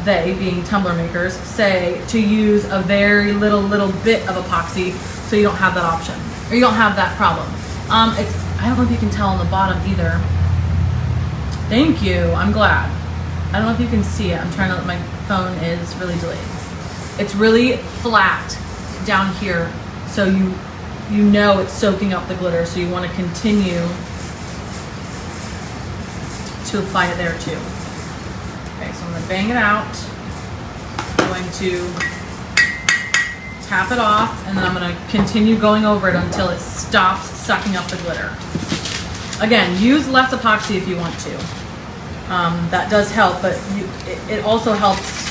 they being tumbler makers, say to use a very little bit of epoxy so you don't have that option, or you don't have that problem. I don't know if you can tell on the bottom either. Thank you, I'm glad. I don't know if you can see it. I'm trying to, my phone is really delayed. It's really flat down here, so you know it's soaking up the glitter, so you want to continue to apply it there too. Okay, so I'm going to bang it out. I'm going to tap it off, and then I'm going to continue going over it until it stops sucking up the glitter. Again, use less epoxy if you want to. That does help, but it also helps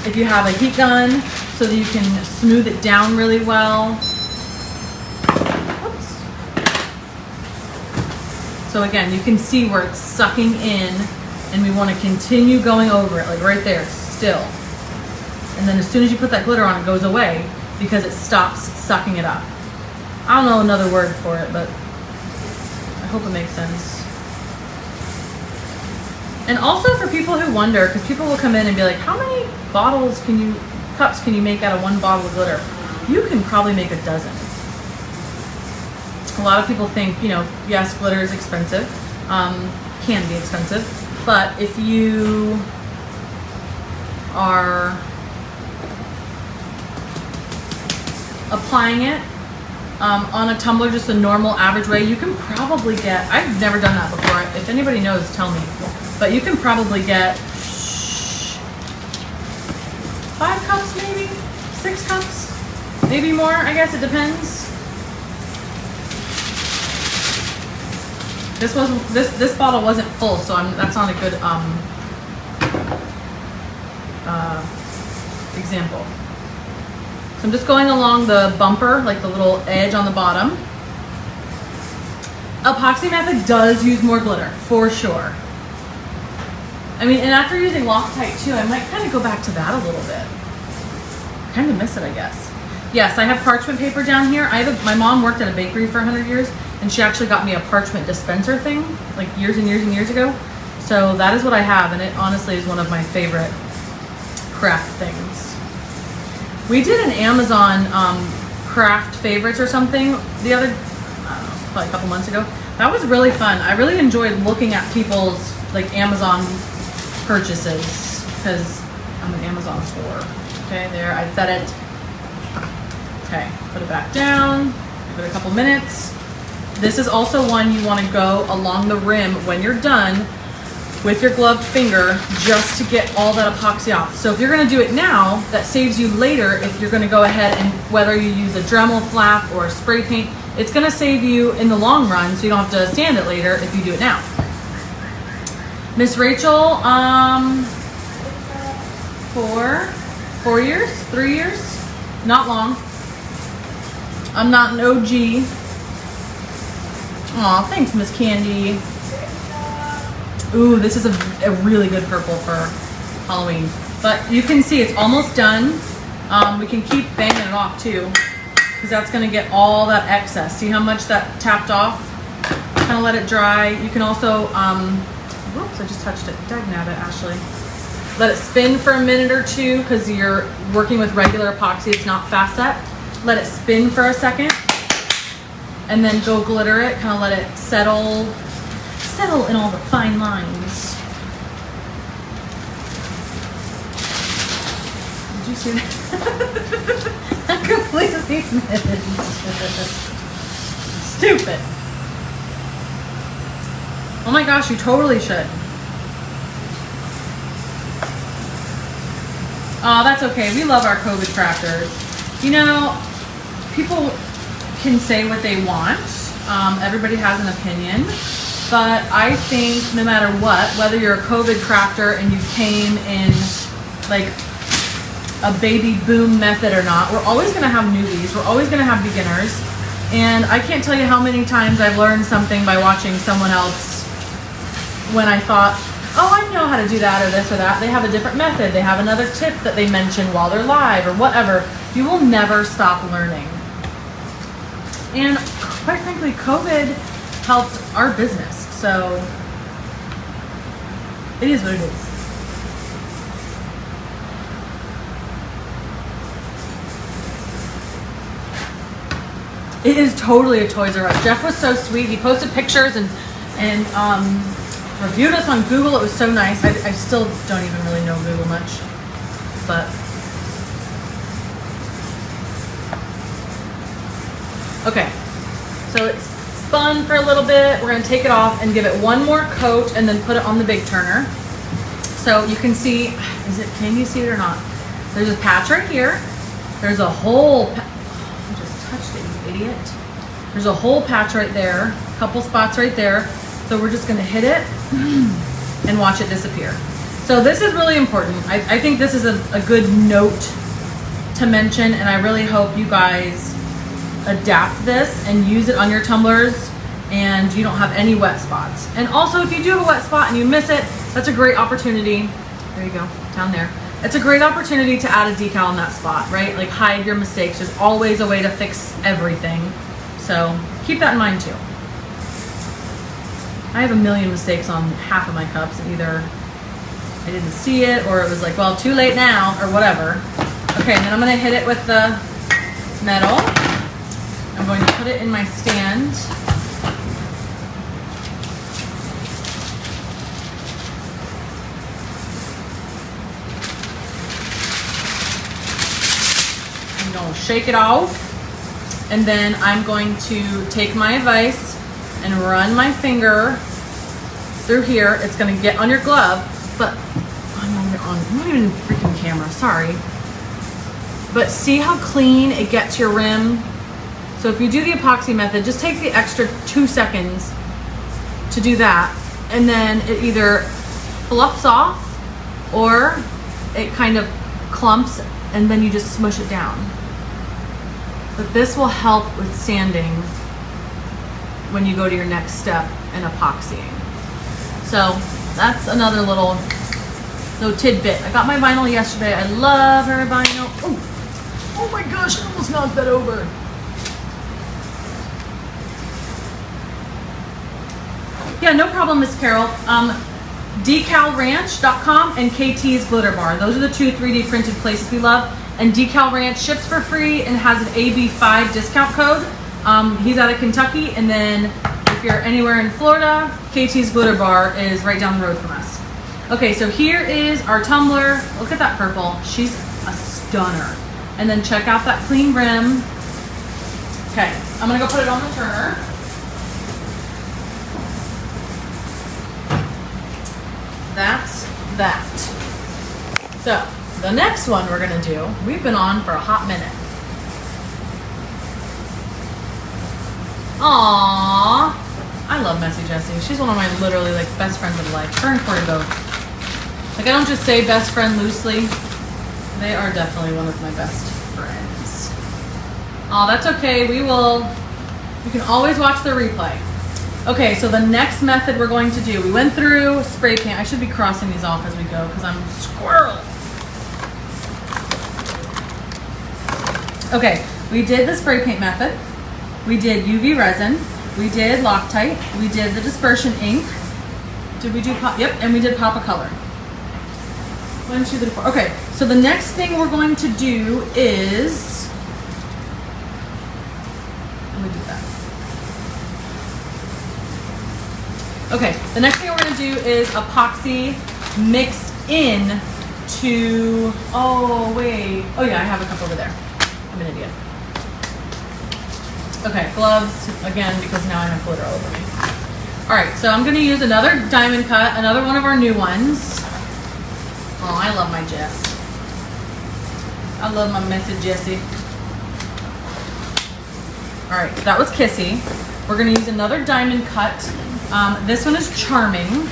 if you have a heat gun so that you can smooth it down really well. Oops. So again, you can see where it's sucking in, and we want to continue going over it, like right there, still. And then as soon as you put that glitter on, it goes away because it stops sucking it up. I don't know another word for it, but I hope it makes sense. And also for people who wonder, because people will come in and be like, how many cups can you make out of one bottle of glitter? You can probably make a dozen. A lot of people think, you know, yes, glitter is expensive, can be expensive, but if you are applying it on a tumbler, just a normal average way, you can probably get, I've never done that before, if anybody knows, tell me, but you can probably get 6 cups, maybe more, I guess it depends. This bottle wasn't full, so that's not a good example. So I'm just going along the bumper, like the little edge on the bottom. Epoxy method does use more glitter, for sure. I mean, and after using Loctite too, I might kind of go back to that a little bit. Kind of miss it, I guess. Yes, I have parchment paper down here. My mom worked at a bakery for 100 years, and she actually got me a parchment dispenser thing, like years and years and years ago. So that is what I have, and it honestly is one of my favorite craft things. We did an Amazon craft favorites or something the other, I don't know, probably a couple months ago. That was really fun. I really enjoyed looking at people's like Amazon purchases because I'm an Amazon whore. Okay, there, I set it. Okay, put it back down, give it a couple minutes. This is also one you want to go along the rim when you're done with your gloved finger just to get all that epoxy off. So if you're gonna do it now, that saves you later if you're gonna go ahead and whether you use a Dremel flap or a spray paint, it's gonna save you in the long run so you don't have to sand it later if you do it now. Miss Rachel, 4 years, 3 years, not long. I'm not an OG. Aw, thanks, Miss Candy. Ooh, this is a really good purple for Halloween. But you can see it's almost done. We can keep banging it off too, because that's gonna get all that excess. See how much that tapped off? Kind of let it dry. You can also, whoops, I just touched it. Dagnabbit, Ashley. Let it spin for a minute or two, because you're working with regular epoxy, it's not fast set. Let it spin for a second, and then go glitter it, kind of let it settle in all the fine lines. Did you see that? I completely missed. Stupid. Oh my gosh, you totally should. Oh, that's okay. We love our COVID crafters. You know, people can say what they want. Everybody has an opinion. But I think no matter what, whether you're a COVID crafter and you came in like a baby boom method or not, we're always going to have newbies. We're always going to have beginners. And I can't tell you how many times I've learned something by watching someone else when I thought, oh, I know how to do that or this or that. They have a different method. They have another tip that they mention while they're live or whatever. You will never stop learning. And quite frankly, COVID helped our business, so it is what it is. It is totally a Toys R Us. Jeff was so sweet. He posted pictures and reviewed us on Google. It was so nice. I still don't even really know Google much, but okay. So it's spun for a little bit. We're gonna take it off and give it one more coat and then put it on the big turner. So you can see, can you see it or not? There's a patch right here. There's a whole, I just touched it, you idiot. There's a whole patch right there, a couple spots right there. So we're just gonna hit it and watch it disappear. So this is really important. I think this is a good note to mention, and I really hope you guys adapt this and use it on your tumblers and you don't have any wet spots. And also, if you do have a wet spot and you miss it, that's a great opportunity. There you go, down there. It's a great opportunity to add a decal in that spot, right? Like hide your mistakes. There's always a way to fix everything. So keep that in mind too. I have a million mistakes on half of my cups, and either I didn't see it or it was like, well, too late now or whatever. Okay, and then I'm gonna hit it with the metal. I'm going to put it in my stand. I'm going to shake it off. And then I'm going to take my advice and run my finger through here. It's going to get on your glove, but I'm not even freaking camera, sorry. but see how clean it gets your rim? So if you do the epoxy method, just take the extra 2 seconds to do that, and then it either fluffs off or it kind of clumps and then you just smush it down. But this will help with sanding when you go to your next step in epoxying. So that's another little tidbit. I got my vinyl yesterday. I love her vinyl. Oh my gosh, I almost knocked that over. Yeah, no problem, Miss Carol. Decalranch.com and KT's Glitter Bar. Those are the 2 3D printed places we love. And Decal Ranch ships for free and has an AB5 discount code. He's out of Kentucky, and then if you're anywhere in Florida, KT's Glitter Bar is right down the road from us. Okay, so here is our tumbler. Look at that purple. She's a stunner. And then check out that clean rim. Okay, I'm gonna go put it on the turner. That's that. So the next one we're gonna do, we've been on for a hot minute. Aww, I love Messy Jessie. She's one of my literally like best friends of life. Her and Corey both. Like I don't just say best friend loosely. They are definitely one of my best friends. Oh, that's okay. You can always watch the replay. Okay, so the next method we're going to do, we went through spray paint. I should be crossing these off as we go because I'm a squirrel. Okay, we did the spray paint method. We did UV resin. We did Loctite. We did the dispersion ink. Did we do pop? Yep, and we did pop a color. 1, 2, 3, 4. Okay, so the next thing we're going to do is, let me do that. Okay, the next thing we're going to do is epoxy mixed in to, oh wait, oh yeah, I have a cup over there. I'm an idiot. Okay, gloves, again, because now I have glitter all over me. All right, so I'm going to use another diamond cut, another one of our new ones. Oh, I love my Jess. I love my Messy Jessie. All right, so that was Kissy. We're going to use another diamond cut. This one is Charming.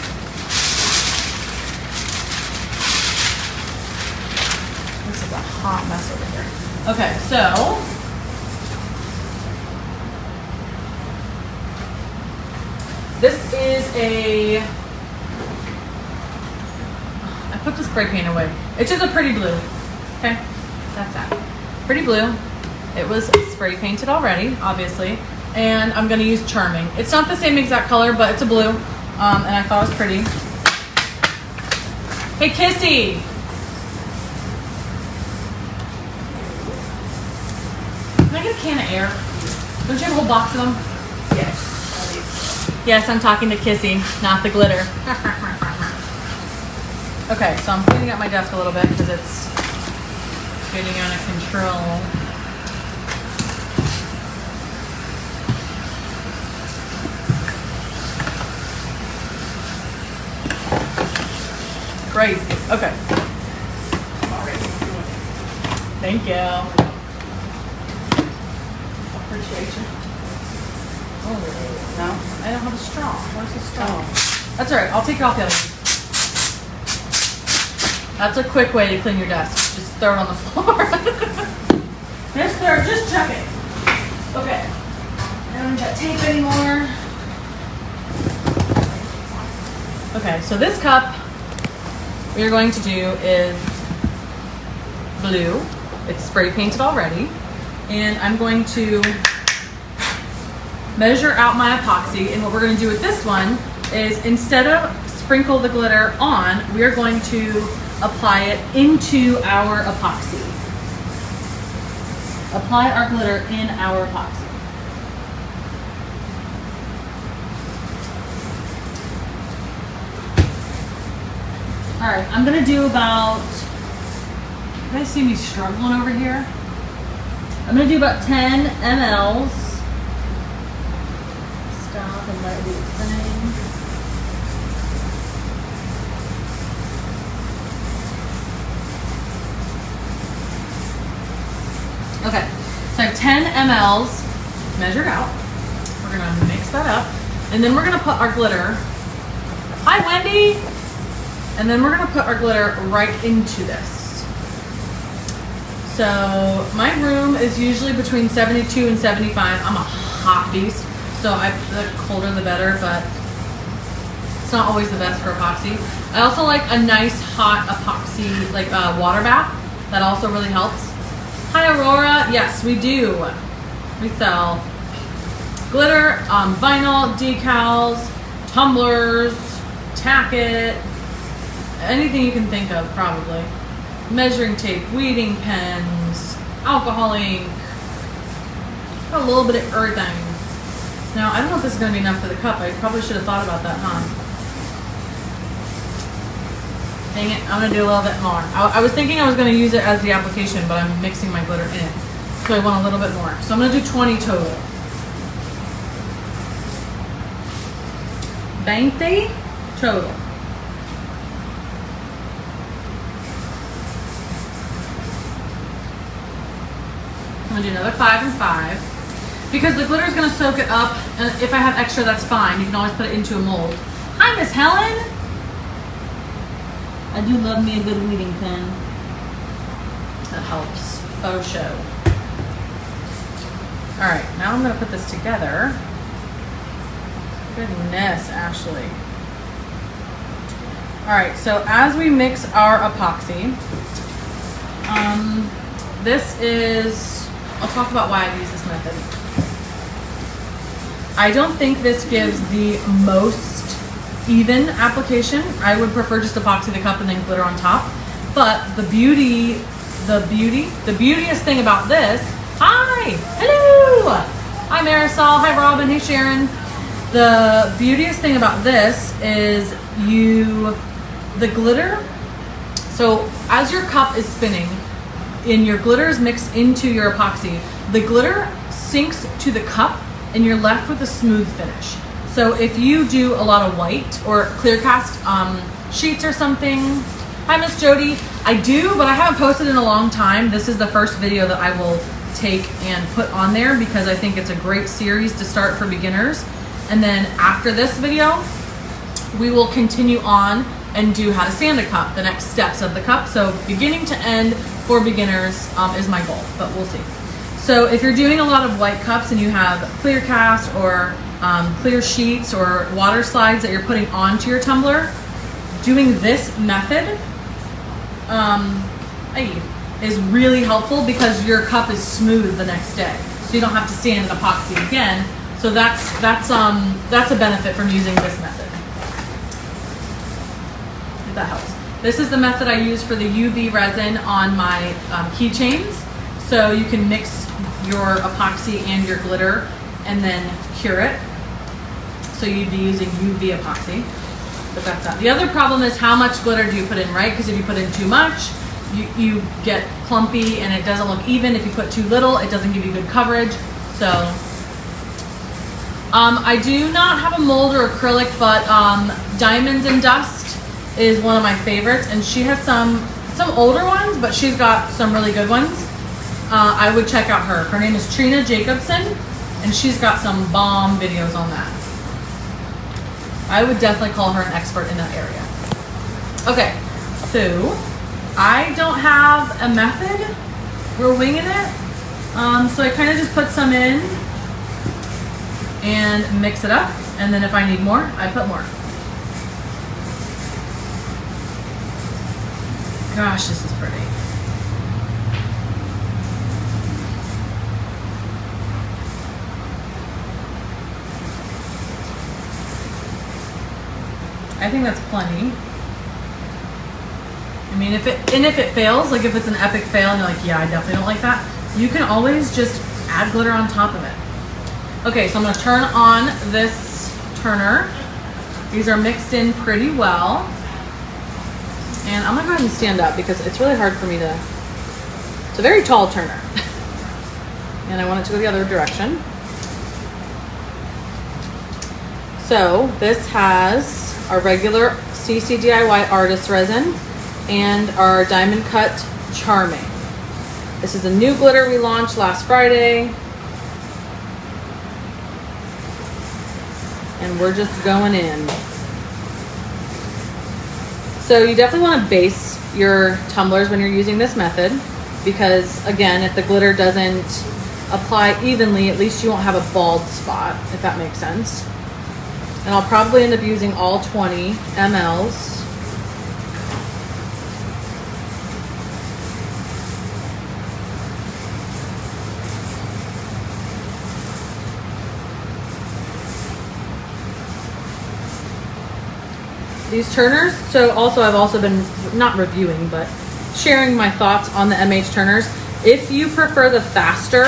This is a hot mess over here. Okay, so this is a, I put the spray paint away. It's just a pretty blue. Okay, that's that. Pretty blue. It was spray painted already, obviously. And I'm gonna use Charming. It's not the same exact color, but it's a blue. And I thought it was pretty. Hey, Kissy! Can I get a can of air? Don't you have a whole box of them? Yes. Yes, I'm talking to Kissy, not the glitter. Okay, so I'm cleaning up my desk a little bit because it's getting out of control. Crazy. Okay. Thank you. Appreciate you. Oh, no, I don't have a straw. Where's the straw? Oh. That's all right. I'll take it off the other one. That's a quick way to clean your desk. Just throw it on the floor. Just check it. Okay. I don't need that tape anymore. Okay, so this cup we are going to do is blue. It's spray painted already. And I'm going to measure out my epoxy. And what we're going to do with this one is instead of sprinkle the glitter on, we are going to apply it into our epoxy. Apply our glitter in our epoxy. All right, I'm gonna do about, you guys see me struggling over here? I'm gonna do about 10 mLs. Stop and let it do its thing. Okay, so I have 10 mLs measured out. We're gonna mix that up. And then we're gonna put our glitter. Hi, Wendy! And then we're gonna put our glitter right into this. So my room is usually between 72 and 75. I'm a hot beast, so the colder the better, but it's not always the best for epoxy. I also like a nice hot epoxy, like a water bath. That also really helps. Hi, Aurora. Yes, we do. We sell glitter, vinyl, decals, tumblers, tack it, anything you can think of, probably. Measuring tape, weeding pens, alcohol ink, a little bit of everything. Now, I don't know if this is going to be enough for the cup. I probably should have thought about that, huh? Dang it, I'm going to do a little bit more. I was thinking I was going to use it as the application, but I'm mixing my glitter in it. So I want a little bit more. So I'm going to do 20 total. 20 total. I'm gonna do another 5 and 5 because the glitter is gonna soak it up, and if I have extra, that's fine. You can always put it into a mold. Hi, Miss Helen. I do love me a good weeding pen. That helps. Faux show. All right, now I'm gonna put this together. Goodness, Ashley. All right, so as we mix our epoxy, this is, I'll talk about why I use this method. I don't think this gives the most even application. I would prefer just epoxy the cup and then glitter on top. But the beautiest thing about this, hi, hello, hi Marisol, hi Robin, hey Sharon. The beautiest thing about this is the glitter, so as your cup is spinning and your glitter is mixed into your epoxy, the glitter sinks to the cup and you're left with a smooth finish. So if you do a lot of white or clear cast sheets or something, hi Miss Jody, I do, but I haven't posted in a long time. This is the first video that I will take and put on there because I think it's a great series to start for beginners. And then after this video, we will continue on and do how to sand a cup, the next steps of the cup. So beginning to end for beginners is my goal, but we'll see. So if you're doing a lot of white cups and you have clear cast or clear sheets or water slides that you're putting onto your tumbler, doing this method is really helpful because your cup is smooth the next day. So you don't have to sand and epoxy again. So that's a benefit from using this method. If that helps. This is the method I use for the UV resin on my keychains. So you can mix your epoxy and your glitter and then cure it. So you'd be using UV epoxy, but that's not. The other problem is how much glitter do you put in, right? Because if you put in too much, you get clumpy and it doesn't look even. If you put too little, it doesn't give you good coverage. So I do not have a mold or acrylic, but Diamonds and Dust is one of my favorites, and she has some older ones, but she's got some really good ones. I would check out her. Her name is Trina Jacobson, and she's got some bomb videos on that. I would definitely call her an expert in that area. Okay, so I don't have a method. We're winging it. So I kind of just put some in and mix it up, and then if I need more, I put more. Gosh, this is pretty. I think that's plenty. I mean, if it fails, like if it's an epic fail and you're like, yeah, I definitely don't like that, you can always just add glitter on top of it. Okay, so I'm gonna turn on this turner. These are mixed in pretty well. And I'm gonna go ahead and stand up because it's really hard for me to, it's a very tall turner. And I want it to go the other direction. So this has our regular CC DIY Artist Resin and our Diamond Cut Charming. This is a new glitter we launched last Friday. And we're just going in. So you definitely want to base your tumblers when you're using this method, because again, if the glitter doesn't apply evenly, at least you won't have a bald spot, if that makes sense. And I'll probably end up using all 20 mLs. These turners, so also I've also been not reviewing, but sharing my thoughts on the MH turners. If you prefer the faster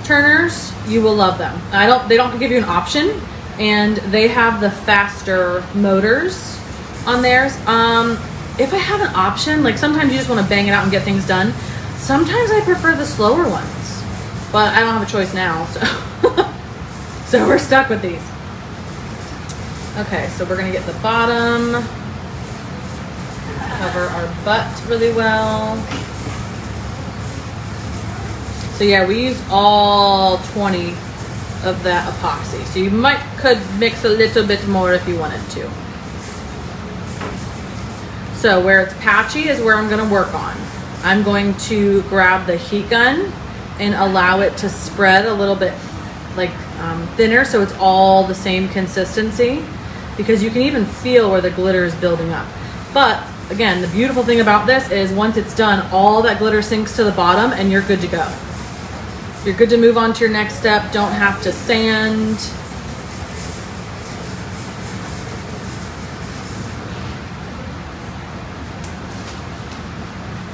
turners, you will love them. They don't give you an option, and they have the faster motors on theirs. If I have an option, like sometimes you just want to bang it out and get things done. Sometimes I prefer the slower ones, but I don't have a choice now, so so we're stuck with these. Okay, so we're gonna get the bottom, cover our butt really well. So yeah, we used all 20 of that epoxy. So you could mix a little bit more if you wanted to. So where it's patchy is where I'm gonna work on. I'm going to grab the heat gun and allow it to spread a little bit like thinner, so it's all the same consistency, because you can even feel where the glitter is building up. But again, the beautiful thing about this is once it's done, all that glitter sinks to the bottom and you're good to go. You're good to move on to your next step. Don't have to sand.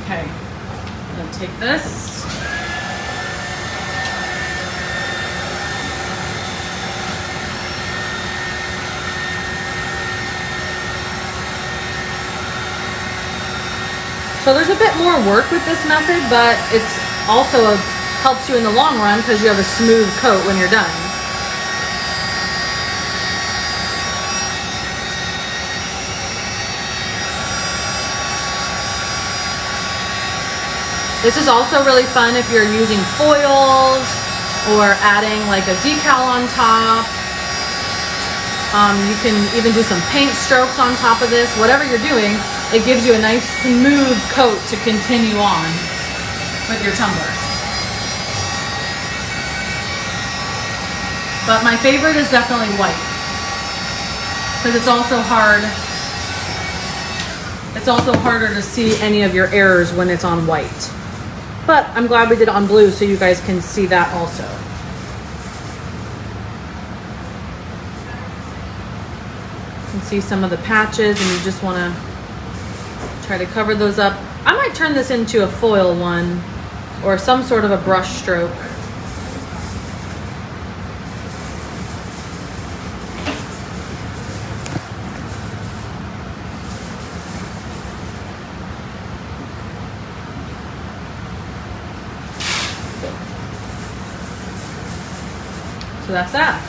Okay, I'm gonna take this. So there's a bit more work with this method, but it's also helps you in the long run because you have a smooth coat when you're done. This is also really fun if you're using foils or adding like a decal on top. You can even do some paint strokes on top of this. Whatever you're doing, it gives you a nice smooth coat to continue on with your tumbler. But my favorite is definitely white, because it's also hard. It's also harder to see any of your errors when it's on white. But I'm glad we did it on blue so you guys can see that also. You can see some of the patches and you just want to try to cover those up. I might turn this into a foil one or some sort of a brush stroke. So that's that.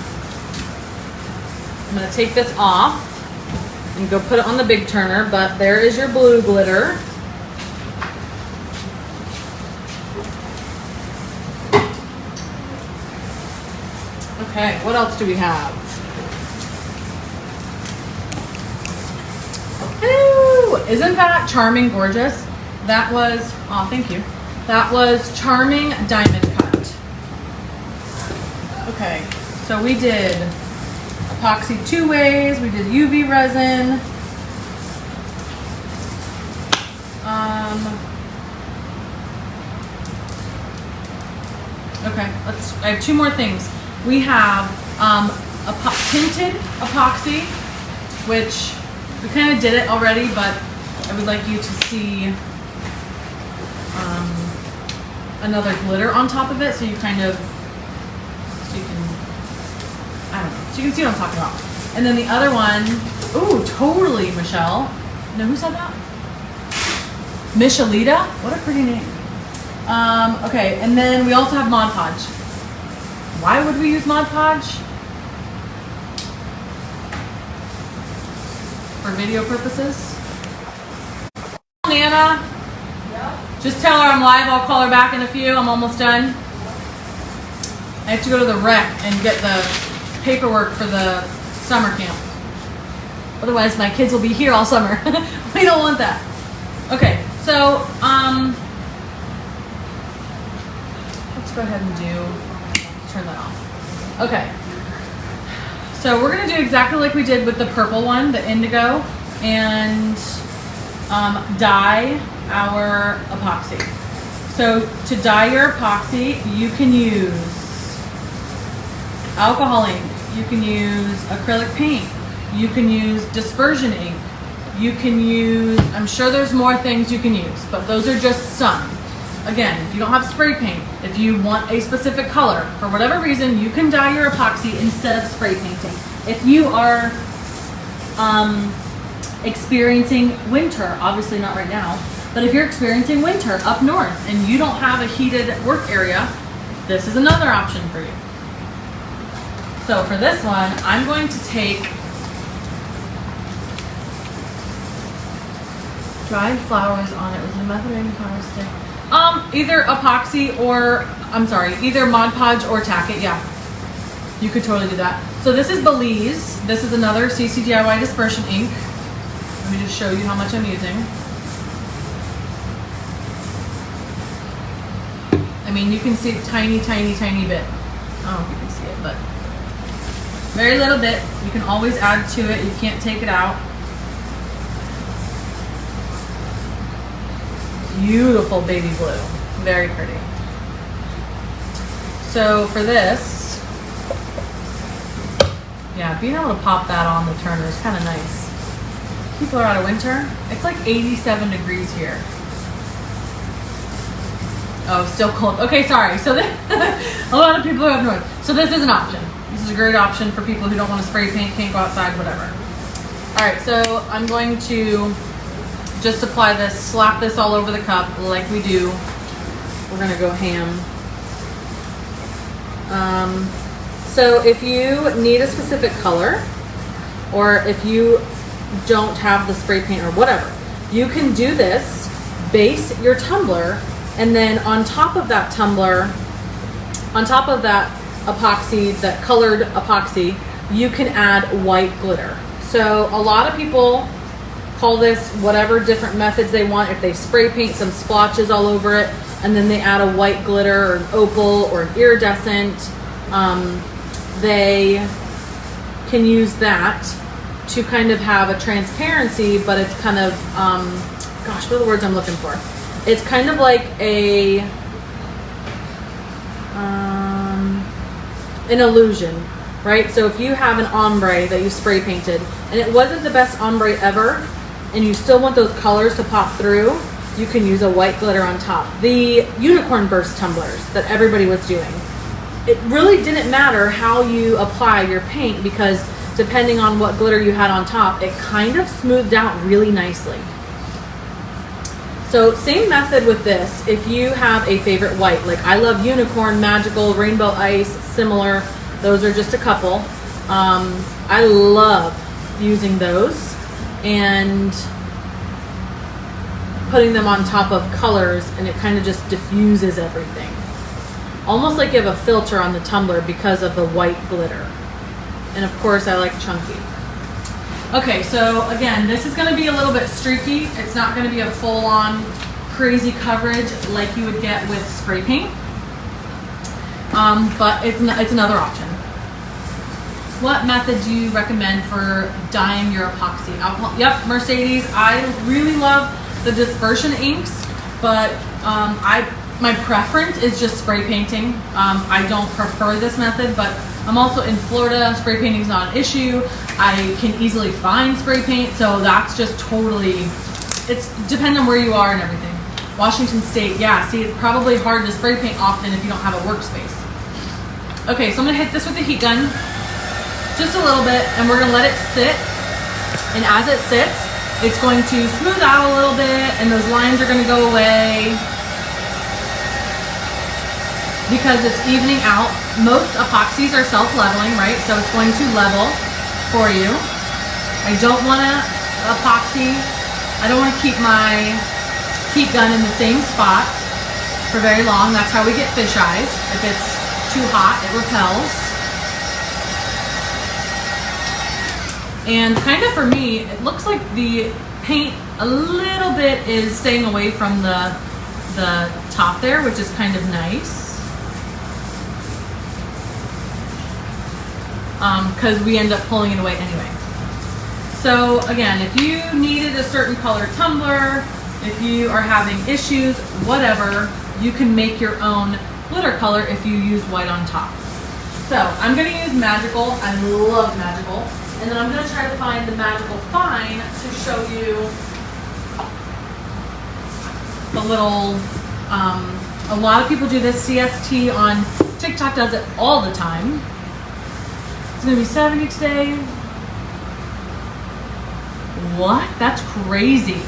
I'm going to take this off and go put it on the big turner, but there is your blue glitter. Okay, what else do we have? Ooh, isn't that charming gorgeous? That was, oh, thank you. That was Charming Diamond Cut. Okay, so we did epoxy 2 ways, we did UV resin. Okay, I have 2 more things. We have tinted epoxy, which we kind of did it already, but I would like you to see another glitter on top of it, so you kind of, so you can, I don't know, so you can see what I'm talking about. And then the other one, ooh, totally, Michelle. No, who said that? Michelita? What a pretty name. Okay, and then we also have Mod Podge. Why would we use Mod Podge? For video purposes. Nana? Yeah. Just tell her I'm live. I'll call her back in a few. I'm almost done. I have to go to the rec and get the paperwork for the summer camp. Otherwise, my kids will be here all summer. We don't want that. Okay, so let's go ahead and turn that off. Okay. So we're gonna do exactly like we did with the purple one, the indigo, and dye our epoxy. So to dye your epoxy, you can use alcohol ink, you can use acrylic paint, you can use dispersion ink, you can use, I'm sure there's more things you can use, but those are just some. Again, if you don't have spray paint, if you want a specific color, for whatever reason, you can dye your epoxy instead of spray painting. If you are experiencing winter, obviously not right now, but if you're experiencing winter up north and you don't have a heated work area, this is another option for you. So for this one, I'm going to take dried flowers on it with a methylated flower stick. Either epoxy or, either Mod Podge or tack it, yeah. You could totally do that. So this is Belize. This is another CC DIY dispersion ink. Let me just show you how much I'm using. I mean, you can see a tiny, tiny, tiny bit. I don't know if you can see it, but very little bit. You can always add to it. You can't take it out. Beautiful baby blue. Very pretty. So for this, yeah, being able to pop that on the turner is kind of nice. People are out of winter. It's like 87 degrees here. Oh, still cold. Okay, sorry. So a lot of people are up north. So this is an option. This is a great option for people who don't want to spray paint, can't go outside, whatever. All right, so I'm going to just apply this, slap this all over the cup like we do. We're gonna go ham. So if you need a specific color, or if you don't have the spray paint or whatever, you can do this, base your tumbler, and then on top of that tumbler, on top of that epoxy, that colored epoxy, you can add white glitter. So a lot of people call this whatever different methods they want. If they spray paint some splotches all over it and then they add a white glitter or an opal or an iridescent, they can use that to kind of have a transparency, but it's kind of, gosh, what are the words I'm looking for? It's kind of like an illusion, right? So if you have an ombre that you spray painted and it wasn't the best ombre ever, and you still want those colors to pop through, you can use a white glitter on top. The unicorn burst tumblers that everybody was doing, it really didn't matter how you apply your paint, because depending on what glitter you had on top, it kind of smoothed out really nicely. So same method with this. If you have a favorite white, like I love unicorn, magical, rainbow ice, similar, those are just a couple. I love using those and putting them on top of colors, and it kind of just diffuses everything. Almost like you have a filter on the tumbler because of the white glitter. And of course I like chunky. Okay, so again, this is gonna be a little bit streaky. It's not gonna be a full-on crazy coverage like you would get with spray paint. But it's another option. What method do you recommend for dyeing your epoxy? Alcohol? Yep, Mercedes. I really love the dispersion inks, but my preference is just spray painting. I don't prefer this method, but I'm also in Florida. Spray painting is not an issue. I can easily find spray paint, so that's just totally, it's depends on where you are and everything. Washington State, yeah, see, it's probably hard to spray paint often if you don't have a workspace. Okay, so I'm gonna hit this with the heat gun, just a little bit, and we're gonna let it sit. And as it sits, it's going to smooth out a little bit, and those lines are gonna go away because it's evening out. Most epoxies are self-leveling, right? So it's going to level for you. I don't want to epoxy. I don't want to keep my keep gun in the same spot for very long. That's how we get fish eyes. If it's too hot, it repels. And kind of for me, it looks like the paint a little bit is staying away from the top there, which is kind of nice. Because we end up pulling it away anyway. So again, if you needed a certain color tumbler, if you are having issues, whatever, you can make your own glitter color if you use white on top. So I'm going to use Magical. I love Magical. And then I'm going to try to find the Magical Fine to show you the little, a lot of people do this. CST on TikTok does it all the time. It's going to be 70 today. What? That's crazy.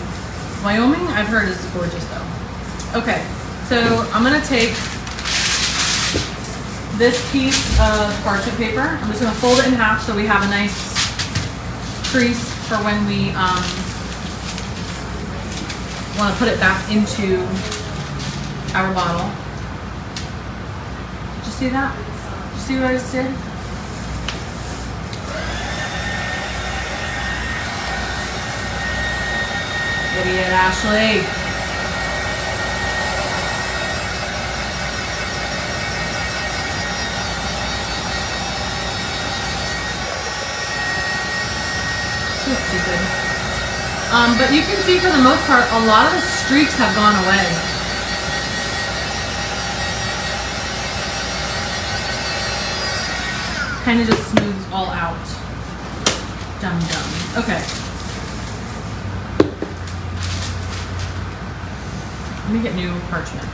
Wyoming, I've heard, is gorgeous though. Okay, so I'm gonna take this piece of parchment paper. I'm just gonna fold it in half so we have a nice crease for when we wanna put it back into our bottle. Did you see that? Did you see what I just did? Idiot, Ashley. So stupid. But you can see for the most part, a lot of the streaks have gone away. Kind of just smooths all out. Dum dum. Okay. Let me get new parchment.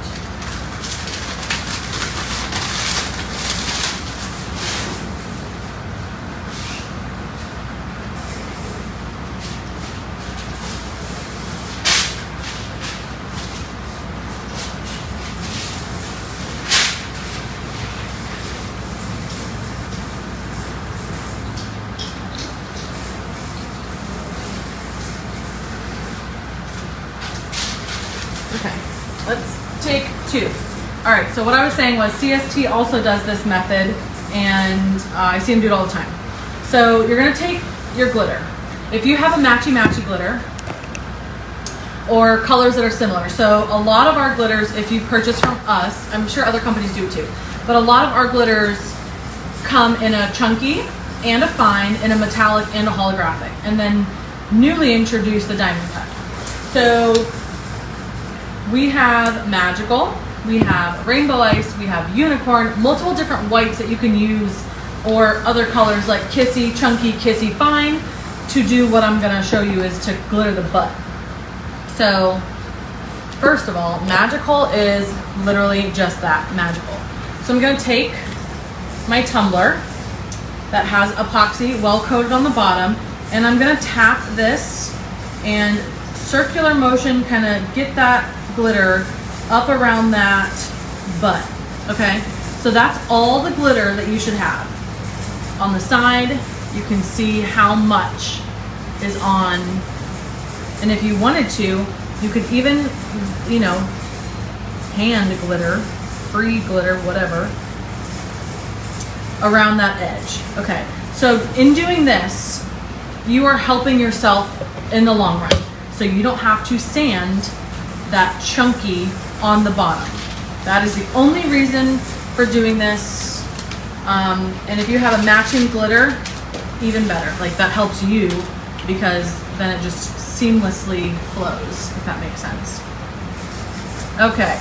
Okay, let's take two. All right, so what I was saying was CST also does this method, and I see them do it all the time. So you're gonna take your glitter. If you have a matchy-matchy glitter, or colors that are similar. So a lot of our glitters, if you purchase from us, I'm sure other companies do too, but a lot of our glitters come in a chunky and a fine, and a metallic and a holographic, and then newly introduced the diamond cut. So we have Magical, we have Rainbow Ice, we have Unicorn, multiple different whites that you can use, or other colors like Kissy, Chunky, Kissy, Fine, to do what I'm gonna show you is to glitter the butt. So, first of all, Magical is literally just that, magical. So I'm gonna take my tumbler that has epoxy well coated on the bottom, and I'm gonna tap this and circular motion, kind of get that glitter up around that butt, okay? So that's all the glitter that you should have. On the side, you can see how much is on, and if you wanted to, you could even, you know, hand glitter, free glitter, whatever, around that edge. Okay, so in doing this, you are helping yourself in the long run. So you don't have to sand that chunky on the bottom. That is the only reason for doing this. And if you have a matching glitter, even better. Like, that helps you, because then it just seamlessly flows, if that makes sense. Okay.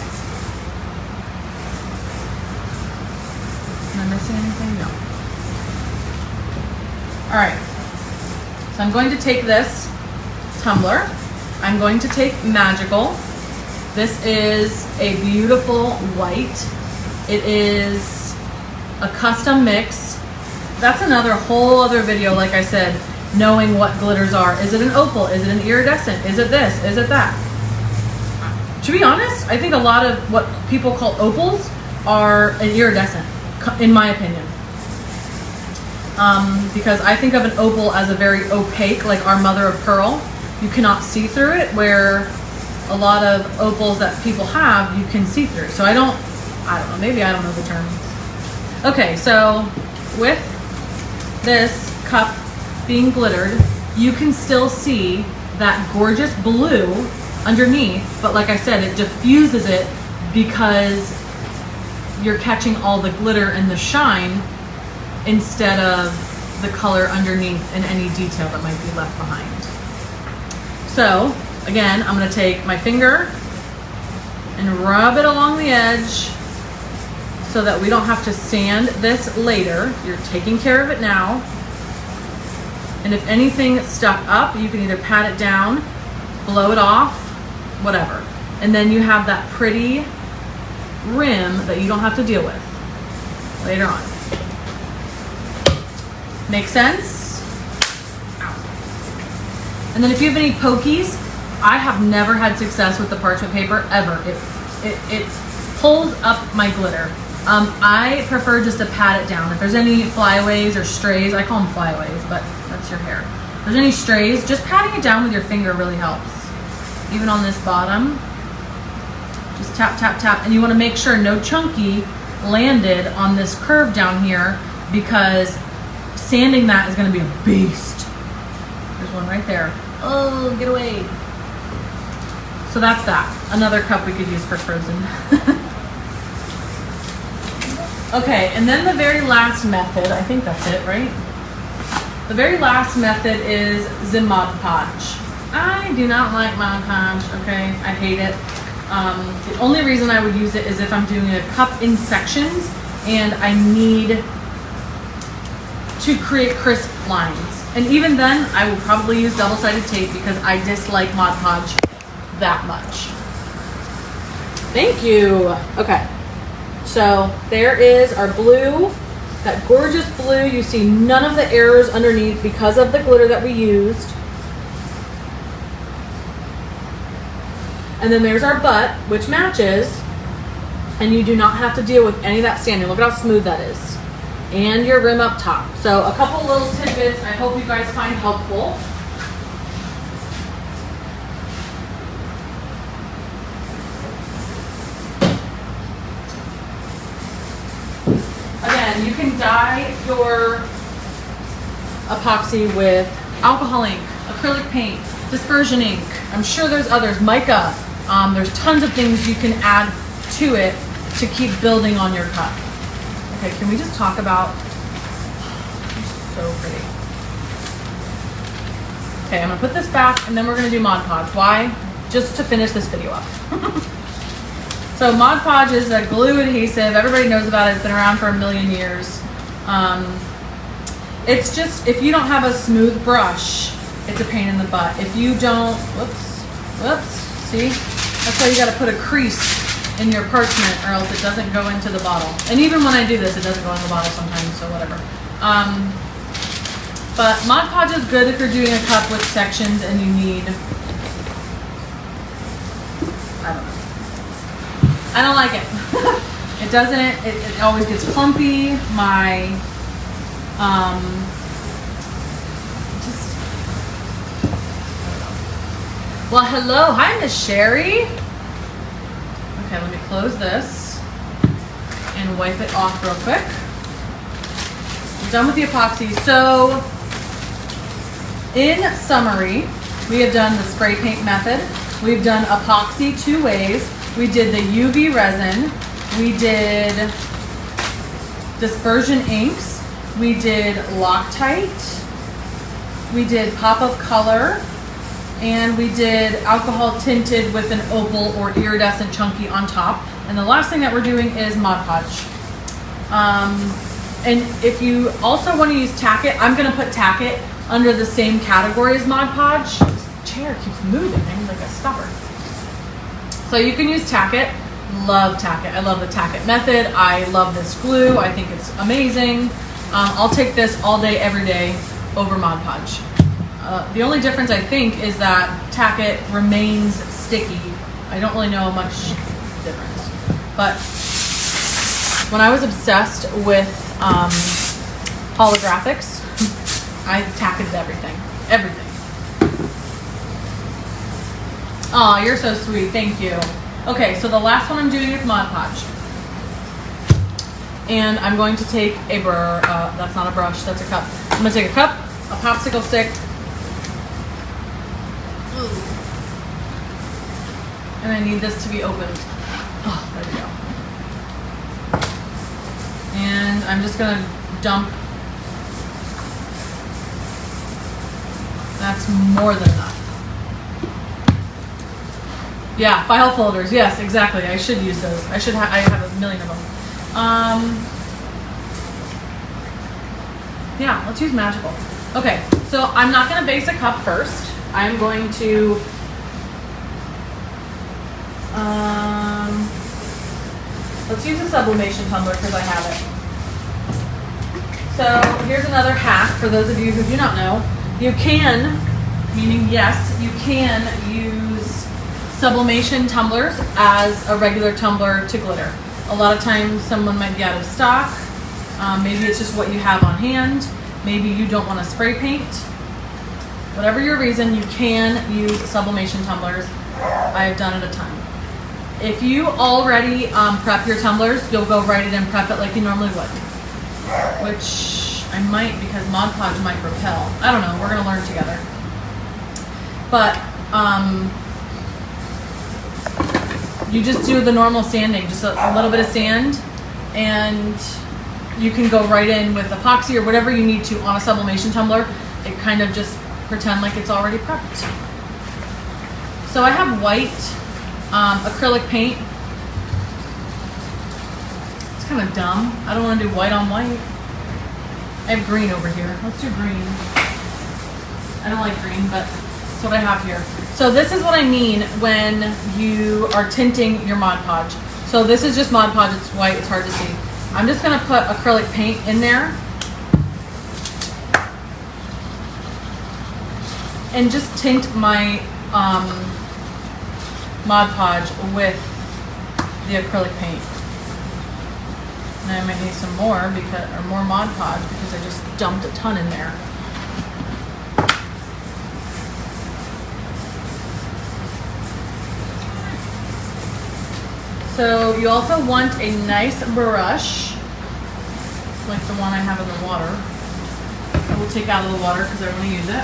Am I missing anything? No. All right. So I'm going to take this tumbler. I'm going to take Magical. This is a beautiful white. It is a custom mix. That's another whole other video, like I said, knowing what glitters are. Is it an opal? Is it an iridescent? Is it this? Is it that? To be honest, I think a lot of what people call opals are an iridescent, in my opinion. Because I think of an opal as a very opaque, like our mother of pearl. You cannot see through it, where a lot of opals that people have, you can see through. So I don't know, maybe I don't know the term. Okay, so with this cup being glittered, you can still see that gorgeous blue underneath, but like I said, it diffuses it because you're catching all the glitter and the shine instead of the color underneath and any detail that might be left behind. So again, I'm gonna take my finger and rub it along the edge so that we don't have to sand this later. You're taking care of it now. And if anything stuck up, you can either pat it down, blow it off, whatever. And then you have that pretty rim that you don't have to deal with later on. Make sense? Ow. And then if you have any pokies, I have never had success with the parchment paper ever. It pulls up my glitter. I prefer just to pat it down. If there's any flyaways or strays, I call them flyaways, but that's your hair. If there's any strays, just patting it down with your finger really helps. Even on this bottom, just tap, tap, tap. And you want to make sure no chunky landed on this curve down here, because sanding that is going to be a beast. There's one right there. Oh, get away. So that's that. Another cup we could use for frozen. Okay, and then the very last method, I think that's it, right? The very last method is the Mod Podge. I do not like Mod Podge, okay? I hate it. The only reason I would use it is if I'm doing a cup in sections and I need to create crisp lines. And even then, I will probably use double-sided tape because I dislike Mod Podge that much. Thank you. Okay. So there is our blue, that gorgeous blue. You see none of the errors underneath because of the glitter that we used. And then there's our butt, which matches, and you do not have to deal with any of that sanding. Look at how smooth that is. And your rim up top. So a couple little tidbits I hope you guys find helpful. Again, you can dye your epoxy with alcohol ink, acrylic paint, dispersion ink. I'm sure there's others, mica. There's tons of things you can add to it to keep building on your cup. Okay, can we just talk about, so pretty. Okay, I'm gonna put this back and then we're gonna do Mod Podge. Why? Just to finish this video up. So Mod Podge is a glue adhesive. Everybody knows about it. It's been around for a million years. It's just, if you don't have a smooth brush, it's a pain in the butt. If you don't, whoops, see? That's why you gotta put a crease in your parchment or else it doesn't go into the bottle. And even when I do this, it doesn't go in the bottle sometimes, so whatever. But Mod Podge is good if you're doing a cup with sections and you need, I don't know. I don't like it. It doesn't, it always gets clumpy. My, well, hello, hi Miss Sherry. Okay, let me close this and wipe it off real quick. I'm done with the epoxy. So, in summary, we have done the spray paint method. We've done epoxy 2 ways. We did the UV resin. We did dispersion inks. We did Loctite. We did pop of color. And we did alcohol tinted with an opal or iridescent chunky on top. And the last thing that we're doing is Mod Podge. And if you also want to use Tack-It, I'm going to put Tack-It under the same category as Mod Podge. This chair keeps moving. I'm like a stopper. So you can use Tack-It. Love Tack-It. I love the Tack-It method. I love this glue. I think it's amazing. I'll take this all day, every day over Mod Podge. The only difference I think is that Tack-It remains sticky. I don't really know much difference. But when I was obsessed with holographics, I Tack-It everything. Everything. Oh, you're so sweet. Thank you. Okay, so the last one I'm doing is Mod Podge. And I'm going to take a that's not a brush, that's a cup. I'm gonna take a cup, a popsicle stick, and I need this to be opened. Oh, there we go. And I'm just gonna dump. That's more than enough. Yeah, file folders. Yes, exactly. I should use those. I have a million of them. Yeah, let's use magical. Okay, so I'm not gonna base a cup first. I'm going to let's use a sublimation tumbler because I have it. So here's another hack for those of you who do not know. You can, meaning yes, you can use sublimation tumblers as a regular tumbler to glitter. A lot of times someone might be out of stock. Maybe it's just what you have on hand. Maybe you don't want to spray paint. Whatever your reason, you can use sublimation tumblers. I've done it a ton. If you already prep your tumblers, you'll go right in and prep it like you normally would. Which I might, because Mod Podge might repel. I don't know, we're gonna learn together. But you just do the normal sanding, just a little bit of sand, and you can go right in with epoxy or whatever you need to on a sublimation tumbler. It kind of just pretend like it's already prepped. So I have white acrylic paint. It's kind of dumb. I don't want to do white on white. I have green over here. Let's do green. I don't like green, but that's what I have here. So this is what I mean when you are tinting your Mod Podge. So this is just Mod Podge. It's white. It's hard to see. I'm just going to put acrylic paint in there and just tint my Mod Podge with the acrylic paint. And I might need some more or more Mod Podge because I just dumped a ton in there. So you also want a nice brush, like the one I have in the water. I will take out of the water because I want to use it.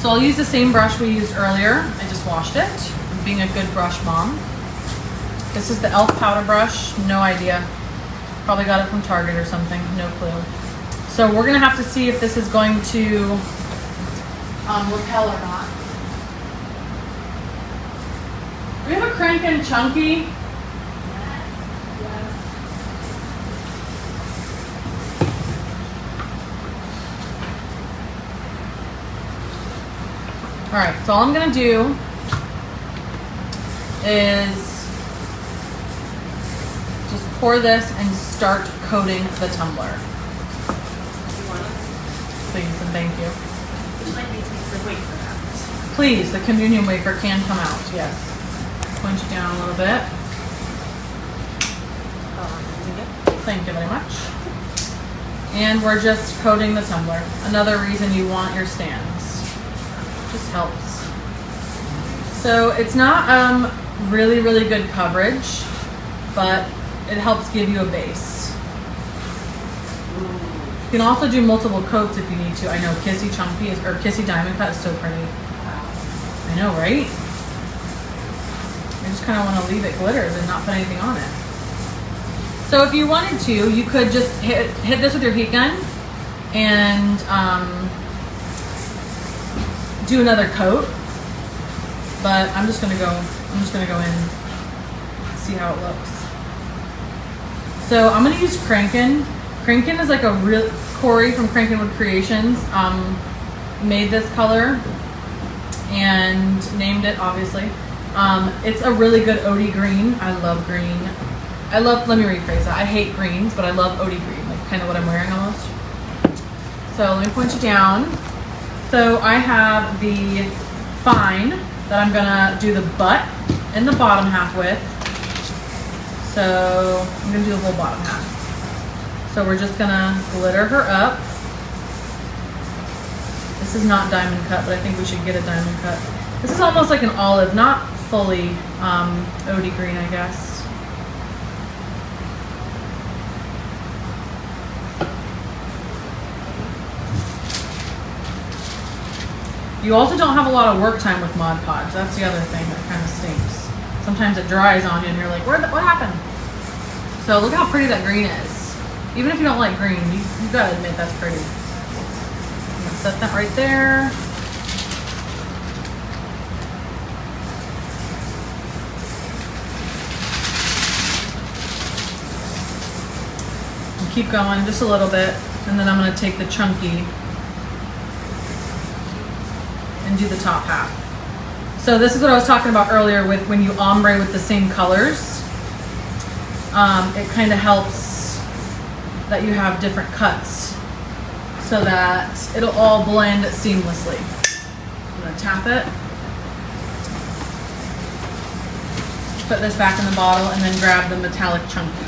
So I'll use the same brush we used earlier. I just washed it. I'm being a good brush mom. This is the e.l.f. powder brush. No idea. Probably got it from Target or something. No clue. So we're gonna have to see if this is going to repel or not. Do we have a crank and chunky? All right, so all I'm gonna do is just pour this and start coating the tumbler. Please and thank you. Would you like me to take the wafer out? Please, the communion wafer can come out, yes. Punch it down a little bit. Thank you very much. And we're just coating the tumbler. Another reason you want your stands. Just helps. So it's not really good coverage, but it helps give you a base. You can also do multiple coats if you need to. I know Kissy Chunky or Kissy Diamond Cut is so pretty. I know, right? I just kind of want to leave it glittered and not put anything on it. So if you wanted to, you could just hit this with your heat gun and do another coat. But I'm just gonna go in and see how it looks. So I'm gonna use Crankin. Crankin is like a real, Corey from Crankinwood Creations made this color and named it, obviously. It's a really good OD green. I love green. Let me rephrase that. I hate greens, but I love OD green, like kind of what I'm wearing almost. So let me point you down. So I have the fine that I'm gonna do the butt and the bottom half with. So I'm gonna do the whole bottom half. So we're just gonna glitter her up. This is not diamond cut, but I think we should get a diamond cut. This is almost like an olive, not fully OD green, I guess. You also don't have a lot of work time with Mod Podge. That's the other thing that kind of stinks. Sometimes it dries on you and you're like, what happened? So look how pretty that green is. Even if you don't like green, you gotta admit that's pretty. I'm gonna set that right there. And keep going just a little bit, and then I'm gonna take the chunky and do the top half. So this is what I was talking about earlier with when you ombre with the same colors. It kind of helps that you have different cuts so that it'll all blend seamlessly. I'm gonna tap it, put this back in the bottle, and then grab the metallic chunky.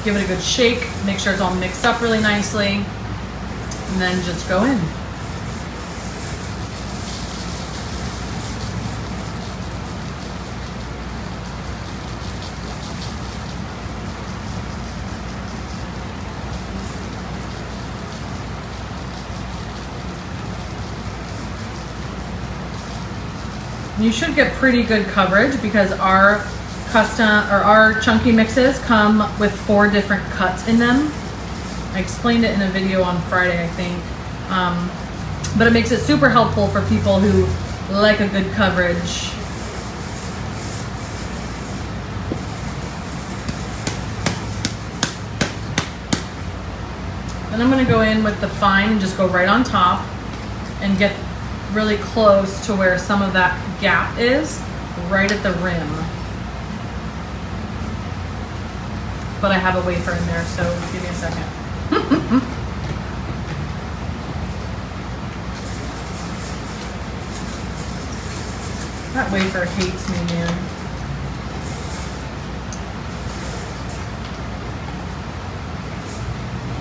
Give it a good shake, make sure it's all mixed up really nicely, and then just go in. You should get pretty good coverage because our chunky mixes come with 4 different cuts in them. I explained it in a video on Friday, I think. But it makes it super helpful for people who like a good coverage. Then I'm gonna go in with the fine and just go right on top and get really close to where some of that gap is, right at the rim. But I have a wafer in there, so give me a second. That wafer hates me, man.